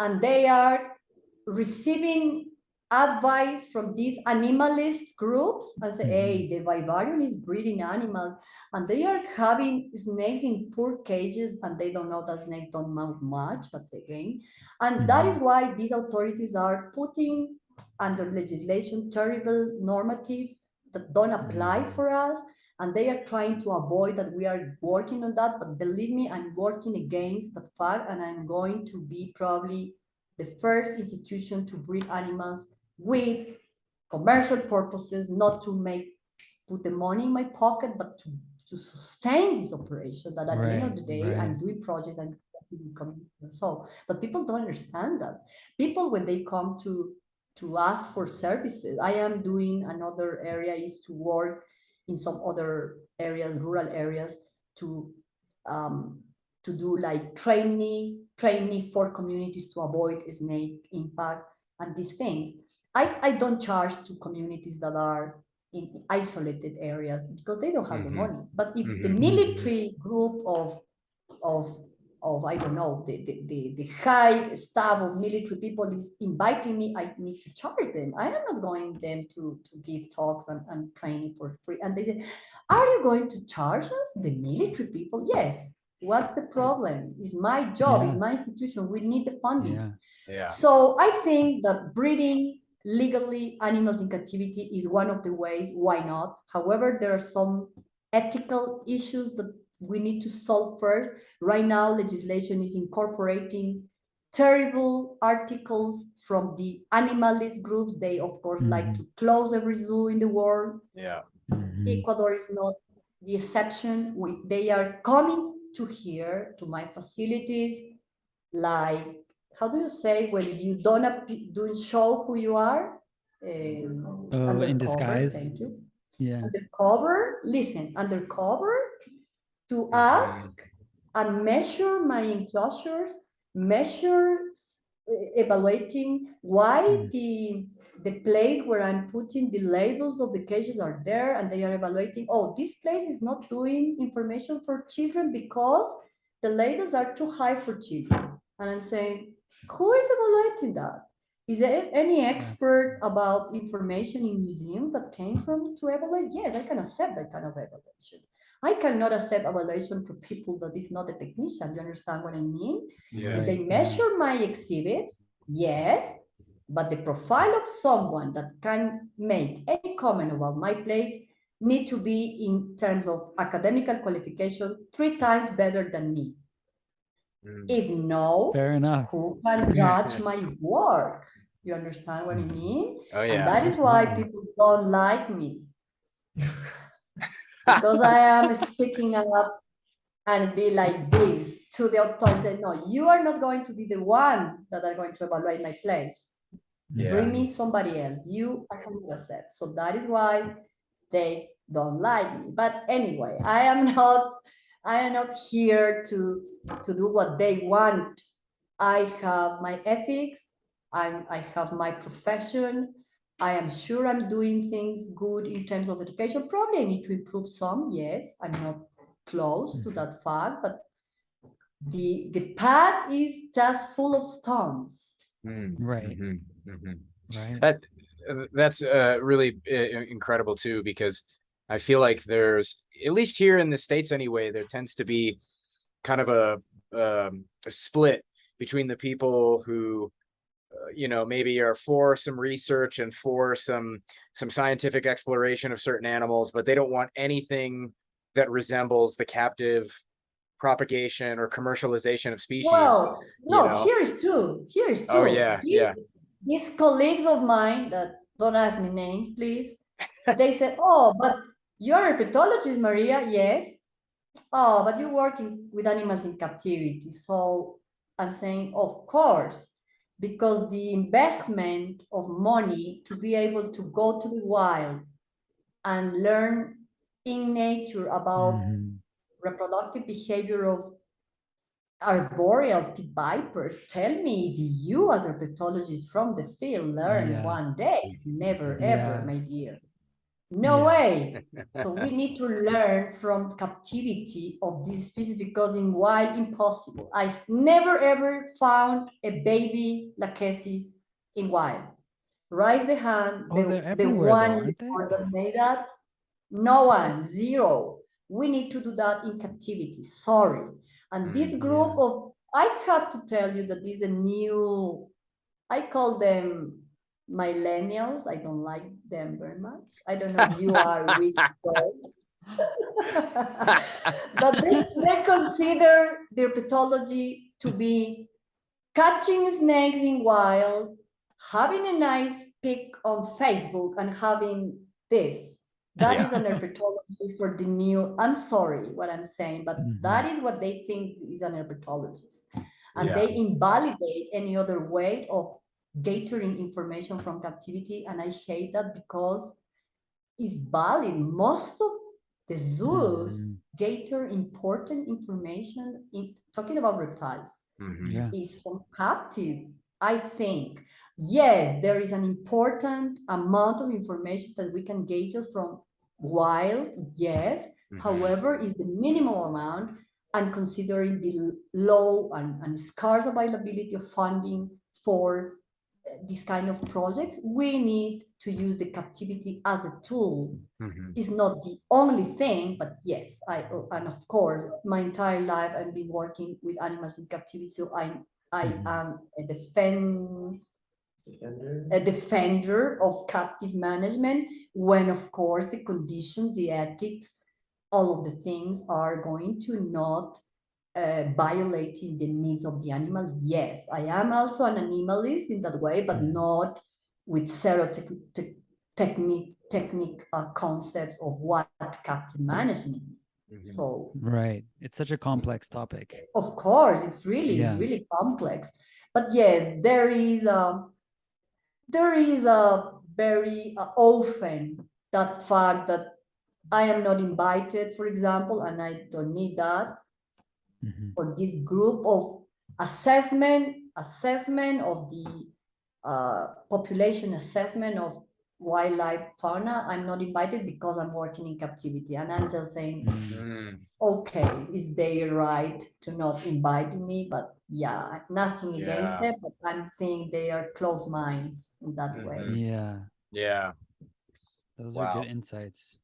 and they are receiving advice from these animalist groups and say, hey, the Vivarium is breeding animals, and they are having snakes in poor cages, and they don't know that snakes don't mount much, but again, and that is why these authorities are putting under legislation terrible normative that don't apply for us, and they are trying to avoid that we are working on that. But believe me, I'm working against that fact, and I'm going to be probably the first institution to breed animals with commercial purposes, not to put the money in my pocket, but to sustain this operation, that at the end of the day, I'm doing projects and so, but people don't understand that. People, when they come to ask for services, I am doing another area is to work in some other areas, rural areas, to do like training for communities to avoid snake impact and these things. I don't charge to communities that are in isolated areas because they don't have the money. But if the military group of I don't know, the high staff of military people is inviting me, I need to charge them. I am not going them to give talks and training for free. And they say, are you going to charge us, the military people? Yes. What's the problem? It's my job, it's my institution. We need the funding. So I think that breeding legally animals in captivity is one of the ways. Why not? However, there are some ethical issues that we need to solve first. Right now, legislation is incorporating terrible articles from the animalist groups. They, of course, like to close every zoo in the world. Ecuador is not the exception. They are coming to here, to my facilities, like, how do you say when you don't show who you are? Undercover, in disguise. Thank you. Yeah. Undercover, listen, undercover to ask and measure my enclosures, evaluating why the place where I'm putting the labels of the cages are there, and they are evaluating, oh, this place is not doing information for children because the labels are too high for children. And I'm saying, who is evaluating that? Is there any expert about information in museums that came from to evaluate? Yes, I can accept that kind of evaluation. I cannot accept evaluation for people that is not a technician. You understand what I mean? If they measure my exhibits, yes, but the profile of someone that can make any comment about my place need to be, in terms of academical qualification, 3 times better than me. If no, fair enough, who can judge my work? You understand what I mean? Oh, yeah. And that is why people don't like me. Because I am speaking up and be like this to the authorities. No, you are not going to be the one that are going to evaluate my place. Bring me somebody else. I cannot accept. So that is why they don't like me. But anyway, I am not here to do what they want. I have my ethics. I have my profession. I am sure I'm doing things good in terms of education. Probably I need to improve some. Yes, I'm not close to that fact, but the path is just full of stones. Right. Right. That's really incredible too, because I feel like there's, at least here in the States anyway, there tends to be kind of a split between the people who maybe are for some research and for some scientific exploration of certain animals, but they don't want anything that resembles the captive propagation or commercialization of species. Well, no, here is true. Oh, yeah. These colleagues of mine that don't ask me names, please. They said, oh, but you're a herpetologist, Maria. Yes. Oh, but you're working with animals in captivity. So I'm saying, of course, because the investment of money to be able to go to the wild and learn in nature about reproductive behavior of arboreal vipers, tell me, do you as a herpetologist from the field learn one day? Never, ever, my dear. No way. So we need to learn from captivity of these species, because in wild, impossible. I've never ever found a baby lachesis in wild. Raise the hand. The one that made that. No one, zero. We need to do that in captivity. Sorry. And this group of, I have to tell you that this is a new, I call them millennials. I don't like them very much. I don't know if you are with those. But they consider the herpetology to be catching snakes in wild, having a nice pic on Facebook, and having this. That is an herpetology for the new. I'm sorry what I'm saying, but that is what they think is an herpetologist. And they invalidate any other way of gathering information from captivity. And I hate that because it's valid. Most of the zoos gather important information in talking about reptiles is from captive. I think, yes, there is an important amount of information that we can gather from wild, yes. However, is the minimal amount, and considering the low and scarce availability of funding for this kind of projects, we need to use the captivity as a tool. It's not the only thing, but yes, and of course, my entire life I've been working with animals in captivity, so I am a defender of captive management, when of course the condition, the ethics, all of the things are going to not violating the needs of the animal. Yes, I am also an animalist in that way, but not with zero technique concepts of what captive management. So right, it's such a complex topic. Of course, it's really complex. But yes, there is a very often that fact that I am not invited, for example, and I don't need that. For this group of assessment of the population assessment of wildlife fauna, I'm not invited because I'm working in captivity, and I'm just saying, okay, it's their right to not invite me, but yeah, nothing against them, but I'm thinking they are closed minds in that way. Yeah, those are good insights.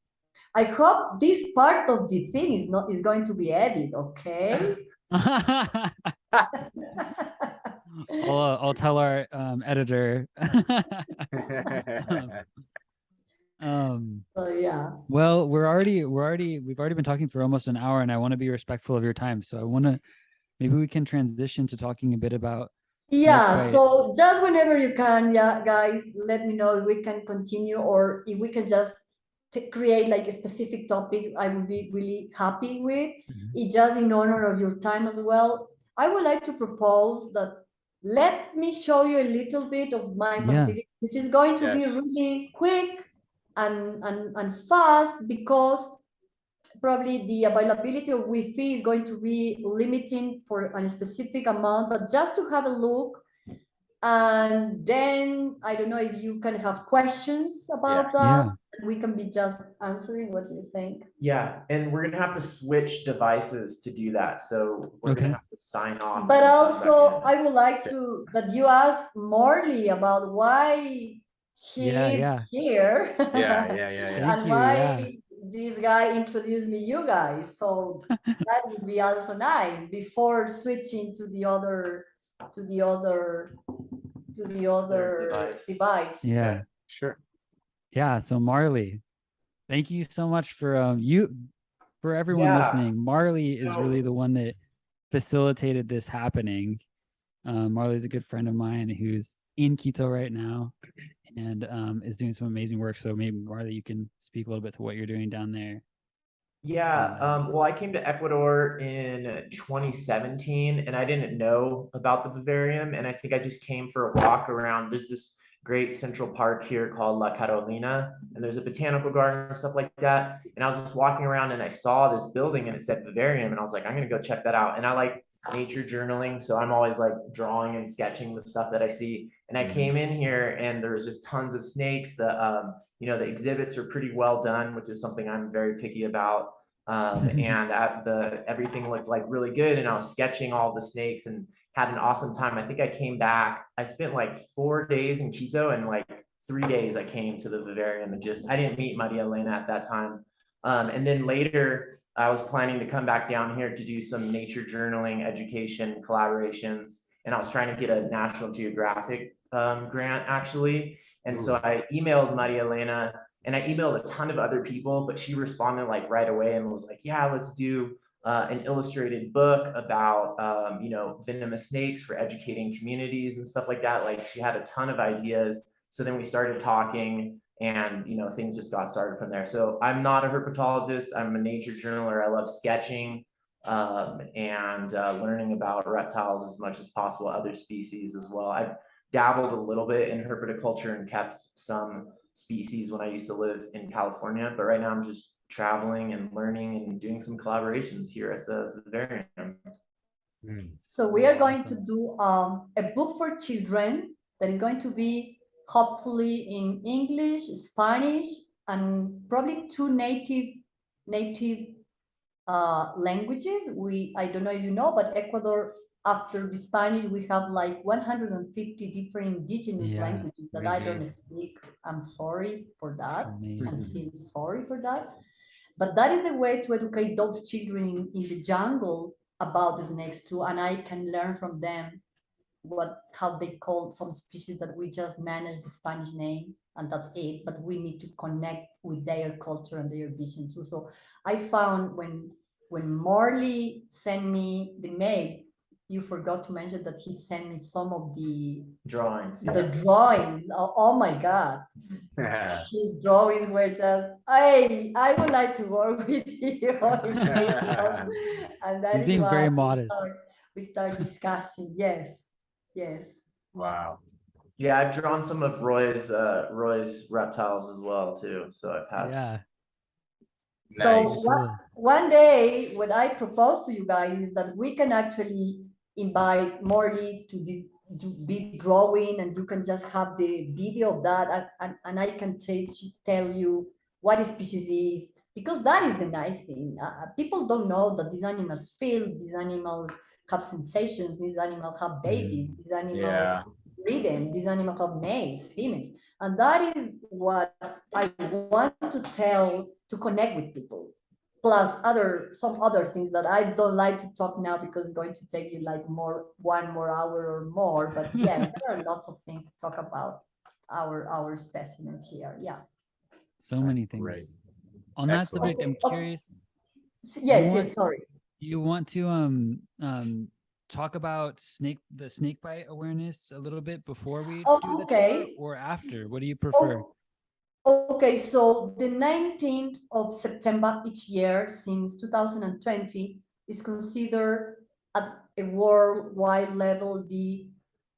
I hope this part of the thing is going to be edited, okay? I'll tell our editor. So yeah. Well, we've already been talking for almost an hour, and I want to be respectful of your time. So I want to, maybe we can transition to talking a bit about. So just whenever you can, guys, let me know if we can continue, or if we can just create like a specific topic. I would be really happy with it, just in honor of your time as well. I would like to propose that let me show you a little bit of my facility, which is going to be really quick and fast, because probably the availability of Wi-Fi is going to be limiting for a specific amount, but just to have a look. And then I don't know if you can have questions about that. We can be just answering. What do you think? Yeah, and we're gonna have to switch devices to do that, so we're gonna have to sign off. But also, I would like to that you ask Morley about why he is here. And why this guy introduced me you guys. So that would be also nice before switching to the other device. Yeah, sure. Yeah, so Marley, thank you so much for for everyone listening. Marley is really the one that facilitated this happening. Marley's a good friend of mine who's in Quito right now, and is doing some amazing work. So maybe Marley, you can speak a little bit to what you're doing down there. Well, I came to Ecuador in 2017, and I didn't know about the vivarium, and I think I just came for a walk around. There's this great central park here called La Carolina, and there's a botanical garden and stuff like that. And I was just walking around and I saw this building and it said vivarium, and I was like, I'm gonna go check that out. And I like nature journaling, so I'm always like drawing and sketching the stuff that I see. And I came in here and there was just tons of snakes. The exhibits are pretty well done, which is something I'm very picky about. And everything looked like really good, and I was sketching all the snakes and had an awesome time. I think I came back, I spent like 4 days in Quito, and like 3 days I came to the vivarium, and I didn't meet María Elena at that time. And then later I was planning to come back down here to do some nature journaling, education, collaborations. And I was trying to get a National Geographic grant actually. And so I emailed María Elena, and I emailed a ton of other people, but she responded like right away and was like, yeah, let's do an illustrated book about, you know, venomous snakes for educating communities and stuff like that. Like she had a ton of ideas. So then we started talking, and, you know, things just got started from there. So I'm not a herpetologist. I'm a nature journaler. I love sketching and learning about reptiles as much as possible, other species as well. I've dabbled a little bit in herpetoculture and kept some species when I used to live in California, but right now I'm just traveling and learning and doing some collaborations here at the Vivarium. So we are going to do a book for children that is going to be hopefully in English, Spanish, and probably two native languages. I don't know if you know, but Ecuador, after the Spanish, we have like 150 different indigenous languages that I don't speak. I'm sorry for that. I feel sorry for that. But that is the way to educate those children in the jungle about the snakes too, and I can learn from them how they call some species that we just manage the Spanish name and that's it, but we need to connect with their culture and their vision too. So I found when Morley sent me the mail, you forgot to mention that he sent me some of the drawings. The drawings. Oh my God. His drawings were just, hey, I would like to work with you. And that He's being very modest. We start discussing. Yes. Wow. Yeah, I've drawn some of Roy's reptiles as well too. So I've had. Yeah. So Nice. one day, what I propose to you guys is that we can actually invite Morley to be drawing, and you can just have the video of that, and I can tell you what a species is, because that is the nice thing. People don't know that these animals feel, these animals have sensations, these animals have babies, these animals rhythm, these animals have males, females, and that is what I want to tell, to connect with people. Plus some other things that I don't like to talk now because it's going to take you like one more hour or more. But yes, there are lots of things to talk about our specimens here. Yeah. So many things. Great. On that subject, I'm curious. Yes, sorry. You want to talk about the snakebite awareness a little bit before we do the tour, or after? What do you prefer? Okay, so the 19th of September each year since 2020 is considered at a worldwide level the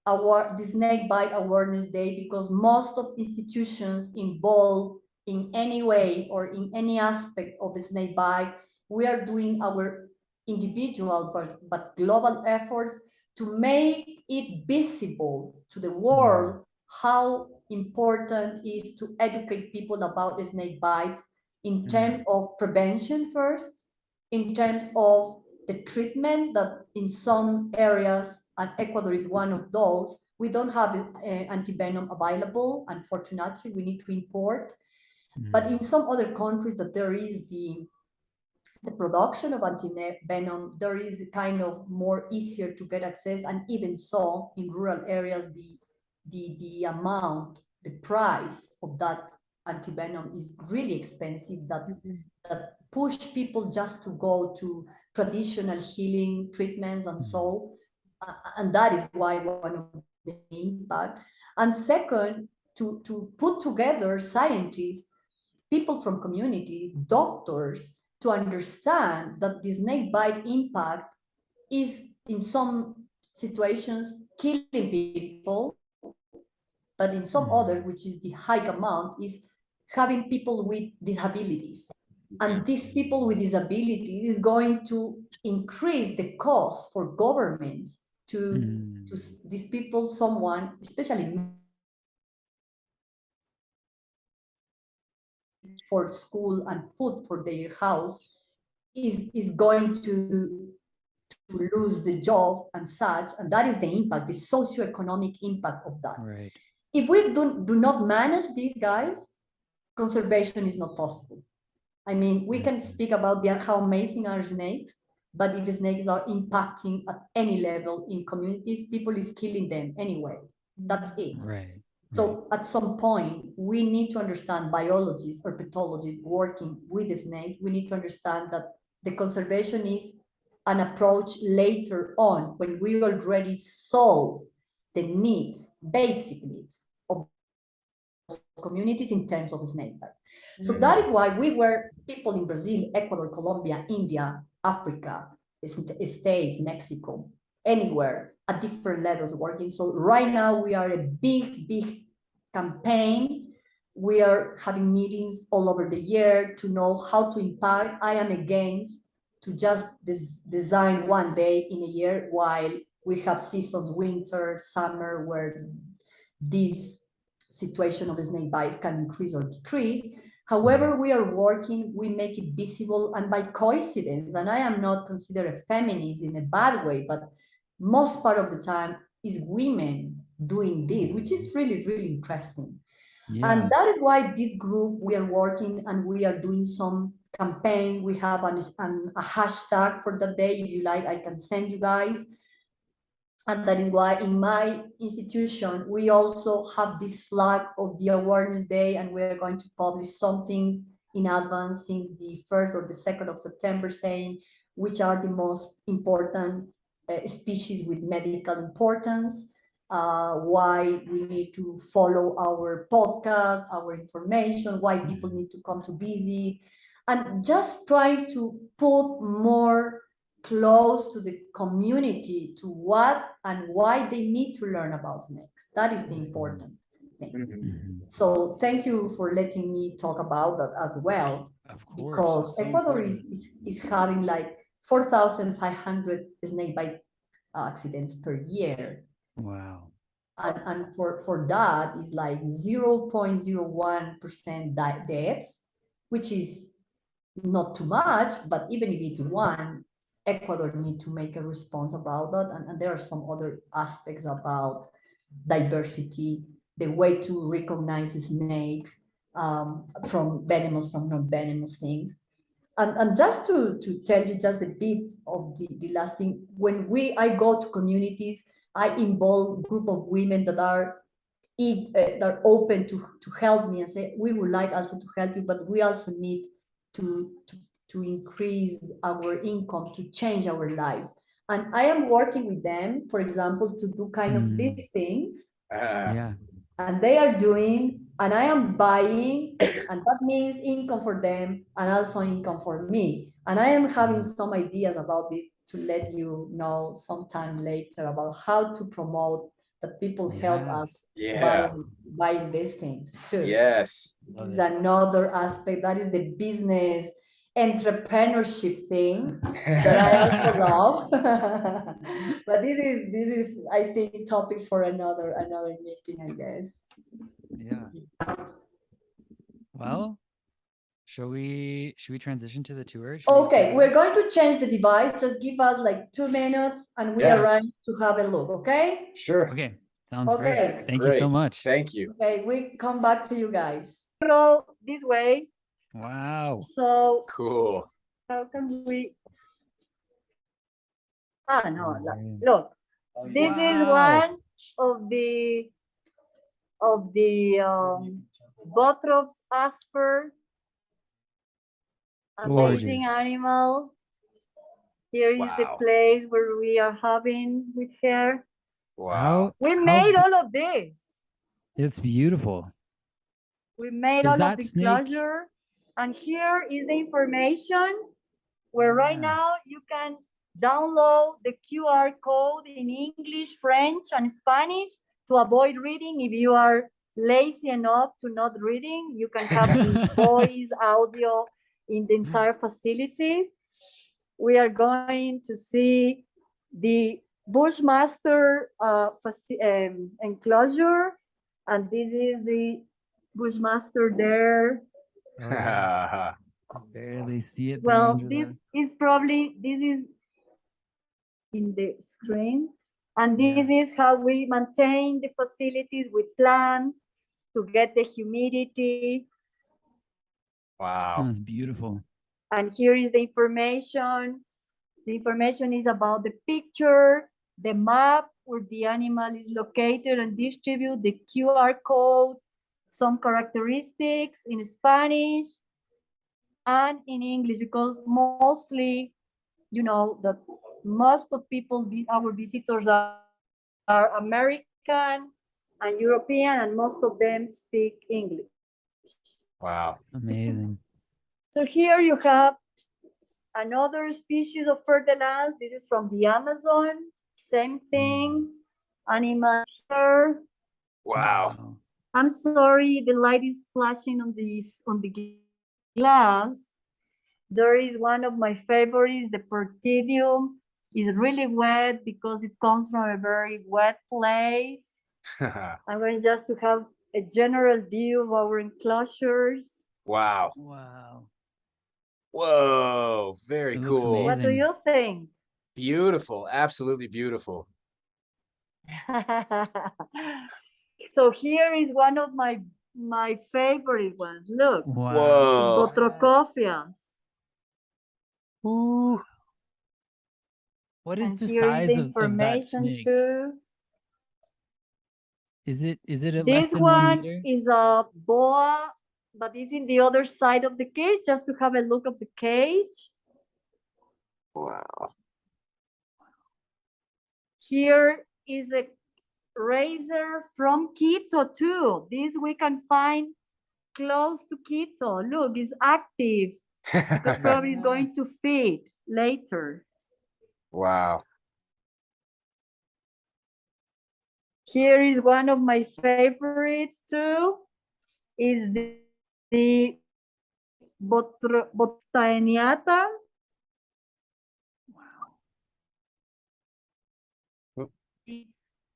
Snakebite Awareness Day, because most of institutions involved in any way or in any aspect of the snakebite, we are doing our individual but global efforts to make it visible to the world how important is to educate people about the snake bites in terms of prevention first, in terms of the treatment that in some areas, and Ecuador is one of those, we don't have antivenom available. Unfortunately, we need to import. But in some other countries that there is the production of antivenom, there is a kind of more easier to get access, and even so in rural areas, the amount, the price of that antivenom is really expensive, that push people just to go to traditional healing treatments and so, and that is why one of the impact. And second, to put together scientists, people from communities, doctors, to understand that the snake bite impact is in some situations killing people, but in some others, which is the high amount, is having people with disabilities. And these people with disabilities is going to increase the cost for governments to these people, someone, especially for school and food for their house, is going to lose the job and such, and that is the impact, the socioeconomic impact of that. Right. If we do not manage these guys, conservation is not possible. I mean, we can speak about how amazing are snakes, but if snakes are impacting at any level in communities, people is killing them anyway. That's it. Right. So at some point, we need to understand, biologists or pathologists working with the snakes, we need to understand that the conservation is an approach later on when we already solve the needs, basic needs of communities in terms of snakebite. So that is why we were people in Brazil, Ecuador, Colombia, India, Africa, states, Mexico, anywhere at different levels working. So right now we are a big campaign. We are having meetings all over the year to know how to impact. I am against to just design one day in a year while we have seasons, winter, summer, where this situation of snake bites can increase or decrease. However, we are working, we make it visible, and by coincidence, and I am not considered a feminist in a bad way, but most part of the time is women doing this, which is really interesting. And that is why this group, we are working and we are doing some campaign. We have a hashtag for that day. If you like, I can send you guys. And that is why in my institution, we also have this flag of the awareness day, and we're going to publish some things in advance since the 1st or the 2nd of September, saying which are the most important species with medical importance, why we need to follow our podcast, our information, why people need to come to visit, and just try to put more close to the community to what and why they need to learn about snakes. That is the important thing. So thank you for letting me talk about that as well. Of course, because Ecuador is having like 4,500 snake bite accidents per year. Wow. And for that is like 0.01% deaths, which is not too much, but even if it's one, Ecuador need to make a response about that. And there are some other aspects about diversity, the way to recognize snakes from venomous, from non-venomous things. And just to tell you just a bit of the last thing, when I go to communities, I involve a group of women that are open to help me and say, we would like also to help you, but we also need to increase our income, to change our lives. And I am working with them, for example, to do kind of these things. And they are doing, and I am buying, and that means income for them and also income for me. And I am having some ideas about this to let you know sometime later about how to promote that people help us buying these things too. Yes. It's another aspect, that is the business entrepreneurship thing that I also love. But this is I think topic for another meeting, I guess. Yeah. Well, should we transition to the tour? Okay, we're going to change the device. Just give us like 2 minutes and we arrange to have a look, okay? Sure. Okay, sounds great. Thank you so much. Thank you. Okay, we come back to you guys. Go this way. Wow. So cool. How can we? No, look. This is one of the Bothrops asper. Amazing animal. Here is the place where we are having with her. Wow. We made all of this. It's beautiful. We made all of the closure. And here is the information where right now you can download the QR code in English, French, and Spanish to avoid reading. If you are lazy enough to not reading, you can have the voice, audio in the entire facilities. We are going to see the Bushmaster enclosure, and this is the Bushmaster there. I barely see it. Well, this is in the screen, and this is how we maintain the facilities with plants to get the humidity. Wow. That's beautiful. And here is the information. The information is about the picture, the map, where the animal is located and distributed, the QR code, some characteristics in Spanish and in English, because mostly, you know, that most of people, our visitors are American and European, and most of them speak English. Wow. Amazing. So here you have another species of fertilizers. This is from the Amazon. Same thing. Animals here. Wow. I'm sorry, the light is flashing on the glass. There is one of my favorites, the Pertidium. Is really wet because it comes from a very wet place. I'm going just to have a general view of our enclosures. Wow. Wow. Whoa. Very It looks cool. What do amazing. you think? Beautiful. Absolutely beautiful. So here is one of my favorite ones. Look, Whoa. it's Botrocophias. Ooh. What is And the here is size the of that information snake? too. Is it less This than 1 one meter? is a boa, but it's in the other side of the cage, just to have a look of the cage. Wow. Here is a razor from Quito too. This we can find close to Quito. Look, it's active because probably it's going to feed later. Wow. Here is one of my favorites too. Is the Botstaeniata.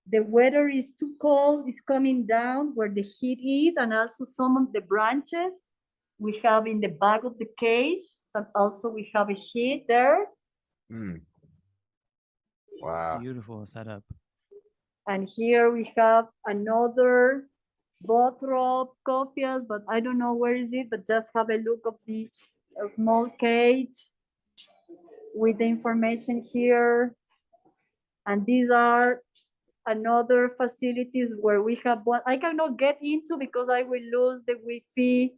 The weather is too cold, it's coming down where the heat is, and also some of the branches we have in the back of the cage, and also we have a heat there. Wow. Beautiful setup. And here we have another Botrocophias, but I don't know where is it, but just have a look of the small cage with the information here. And these are another facilities where we have one I cannot get into because I will lose the Wi-Fi,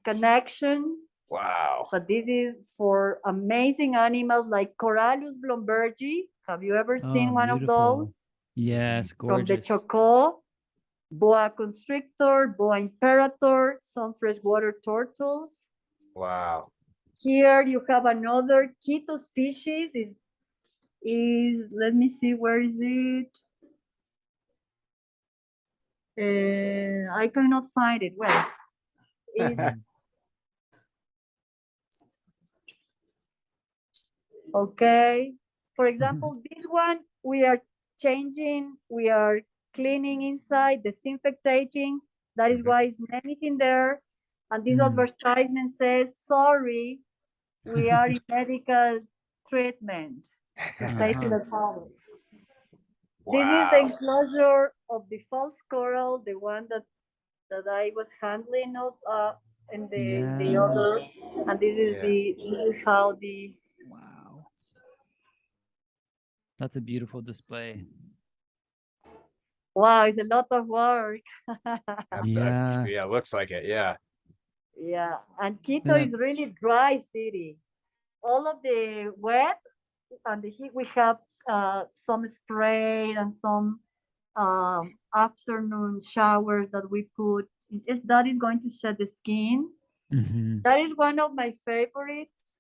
connection. Wow. But this is for amazing animals like Corallus blombergi. Have you ever seen one of those? Yes, From the gorgeous. Chocó, boa constrictor, boa imperator, some freshwater turtles. Wow. Here you have another Quito species. Is let me see, where is it? I cannot find it. Well, is okay. For example, this one we are changing, we are cleaning inside, disinfecting. That is why it's anything there. And this advertisement says, sorry, we are in medical treatment to say to the public. This is the enclosure of the false coral, the one that I was handling of in the other, and this is this is how the Wow. That's a beautiful display. wow, it's a lot of work. Yeah, looks like it. Yeah. Yeah, and Quito is really dry city. All of the wet and the heat, we have some spray and some afternoon showers that we put. That is going to shed the skin. That is one of my favorites.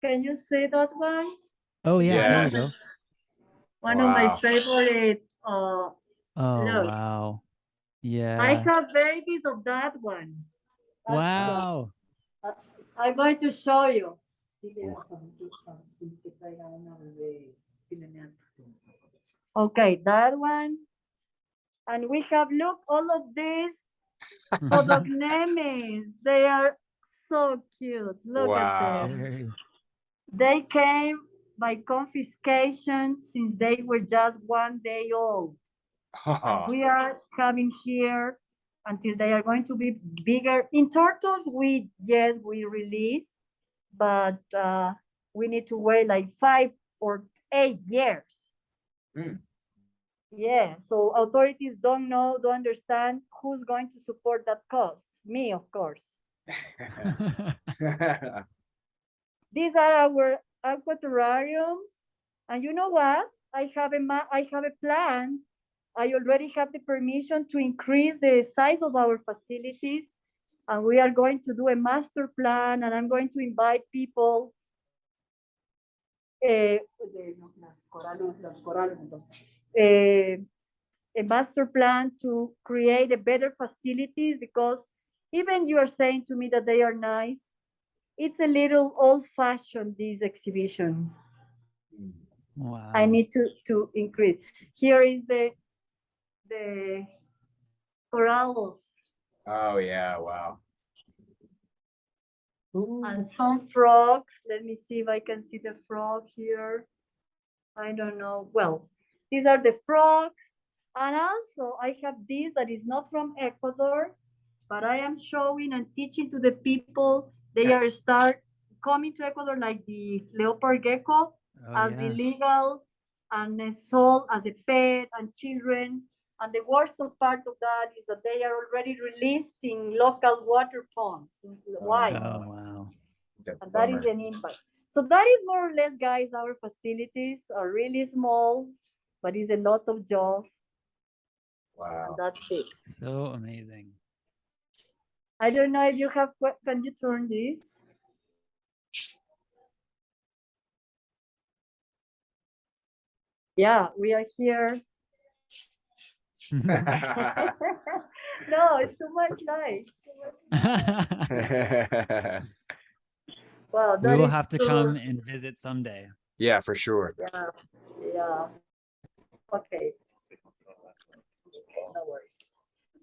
Can you see that one? Oh yeah, Yes. there you go. One of my favorite. Oh look. wow. Yeah. I have babies of that one. Wow. I'm going to show you. Okay, that one. And we have, look, all of these Podognemis. They are so cute. Look at them. They came by confiscation since they were just 1 day old. And we are having here until they are going to be bigger. In turtles, we release, but we need to wait like 5 or 8 years. Yeah, so authorities don't understand who's going to support that cost. Me, of course. These are our aquaterrariums, and you know what? I have a plan. I already have the permission to increase the size of our facilities, and we are going to do a master plan, and I'm going to invite people. A master plan to create a better facilities, because even you are saying to me that they are nice, it's a little old-fashioned, this exhibition. Wow. I need to increase. Here is the corals. Oh yeah, wow. And some frogs. Let me see if I can see the frog here. I don't know. Well, these are the frogs. And also I have this that is not from Ecuador, but I am showing and teaching to the people. They are start coming to Ecuador, like the leopard gecko, as illegal and sold as a pet, and children. And the worst part of that is that they are already released in local water ponds. Why? Oh, wow. And that is an impact. So that is more or less, guys, our facilities are really small, but it's a lot of job. Wow. And that's it. So amazing. I don't know if you have, can you turn this? Yeah, we are here. No, it's too much light. Well, we will have to come and visit someday. Yeah, for sure. Yeah. Okay. No worries.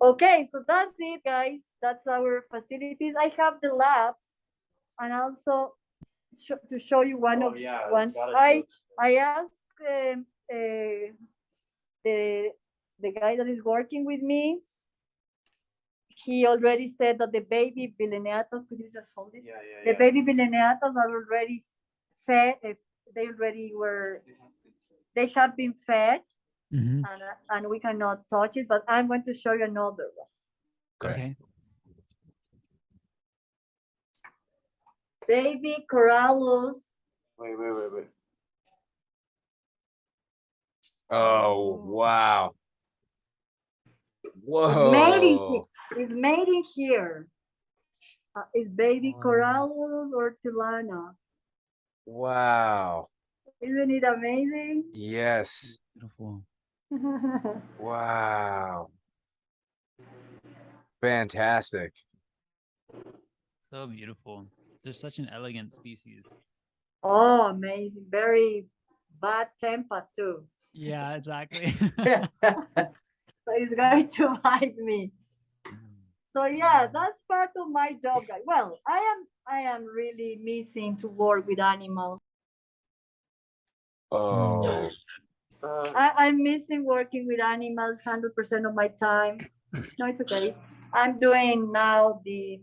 Okay, so that's it, guys. That's our facilities. I have the labs, and also to show you one. I asked the guy that is working with me. He already said that the baby Villeniatas, could you just hold it? The baby Villeniatas are already fed. They have been fed, and we cannot touch it, but I'm going to show you another one. Okay. Baby corals. Wait. Oh, wow. Whoa. It's made in here. It's baby corals or Tilana. Wow. Isn't it amazing? Yes. Beautiful. Wow. Fantastic. So beautiful. They're such an elegant species. Oh, amazing. Very bad temper too. Yeah, exactly. So it's going to bite me. So yeah, that's part of my job, guys. Well, I am really missing to work with animals. Oh. I'm missing working with animals 100% of my time. No, it's okay. I'm doing now the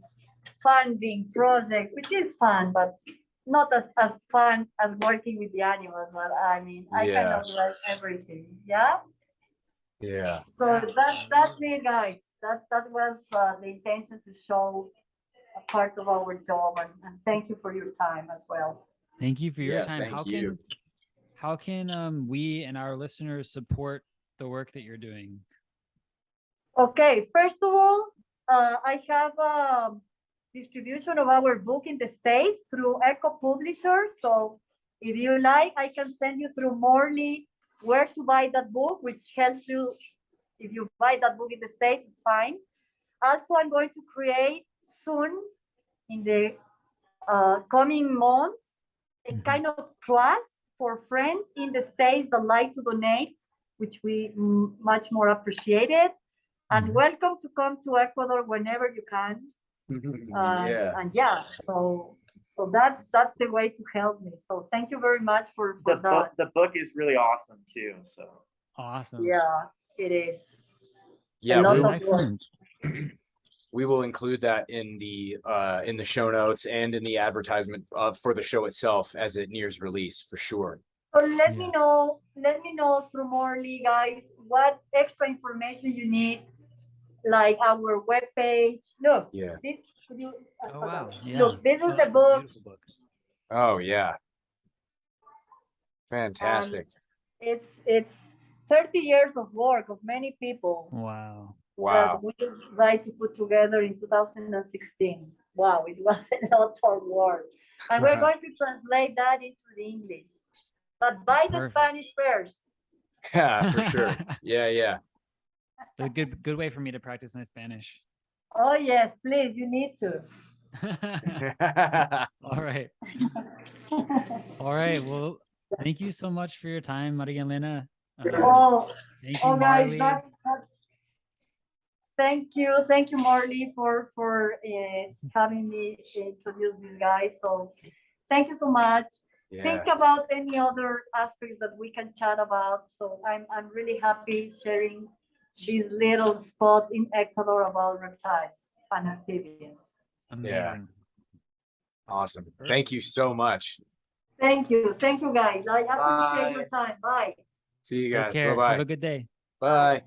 funding projects, which is fun, but not as fun as working with the animals. But I mean, I cannot do everything. Yeah. Yeah. So that's it, guys. That was the intention to show a part of our job, and thank you for your time as well. Thank you for your time. How can we and our listeners support the work that you're doing? Okay, first of all, I have distribution of our book in the States through Eco Publishers. So if you like, I can send you through Morley where to buy that book, which helps you. If you buy that book in the States, it's fine. Also, I'm going to create soon, in the coming months, a kind of trust for friends in the States that like to donate, which we much more appreciate it. And welcome to come to Ecuador whenever you can. And yeah, so that's the way to help me. So thank you very much for that. The book is really awesome too. So awesome. Yeah, it is. Yeah, a lot of work. we will include that in the show notes and in the advertisement for the show itself as it nears release for sure. Or let me know through Morley, guys, what extra information you need, like our webpage. Look, Yeah. this, Oh wow. Yeah. look, this is the That's a book. beautiful book. Oh yeah. Fantastic. It's 30 years of work of many people. Wow. Wow. That we tried to put together in 2016. Wow, it was a lot of work. And we're going to translate that into the English. But buy the Perfect. Spanish first. Yeah, for sure. Yeah. A good way for me to practice my Spanish. Oh yes, please, you need to. All right. All right. Well, thank you so much for your time, María Elena. Oh, Thank you, guys, Marley. thank you, Marley, for having me introduce these guys. So thank you so much. Yeah. Think about any other aspects that we can chat about. So I'm really happy sharing this little spot in Ecuador about reptiles and amphibians. Amazing. Yeah. Awesome. Thank you so much. Thank you, guys. I appreciate your time. Bye. See you Take guys. care. Bye-bye. Have a good day. Bye.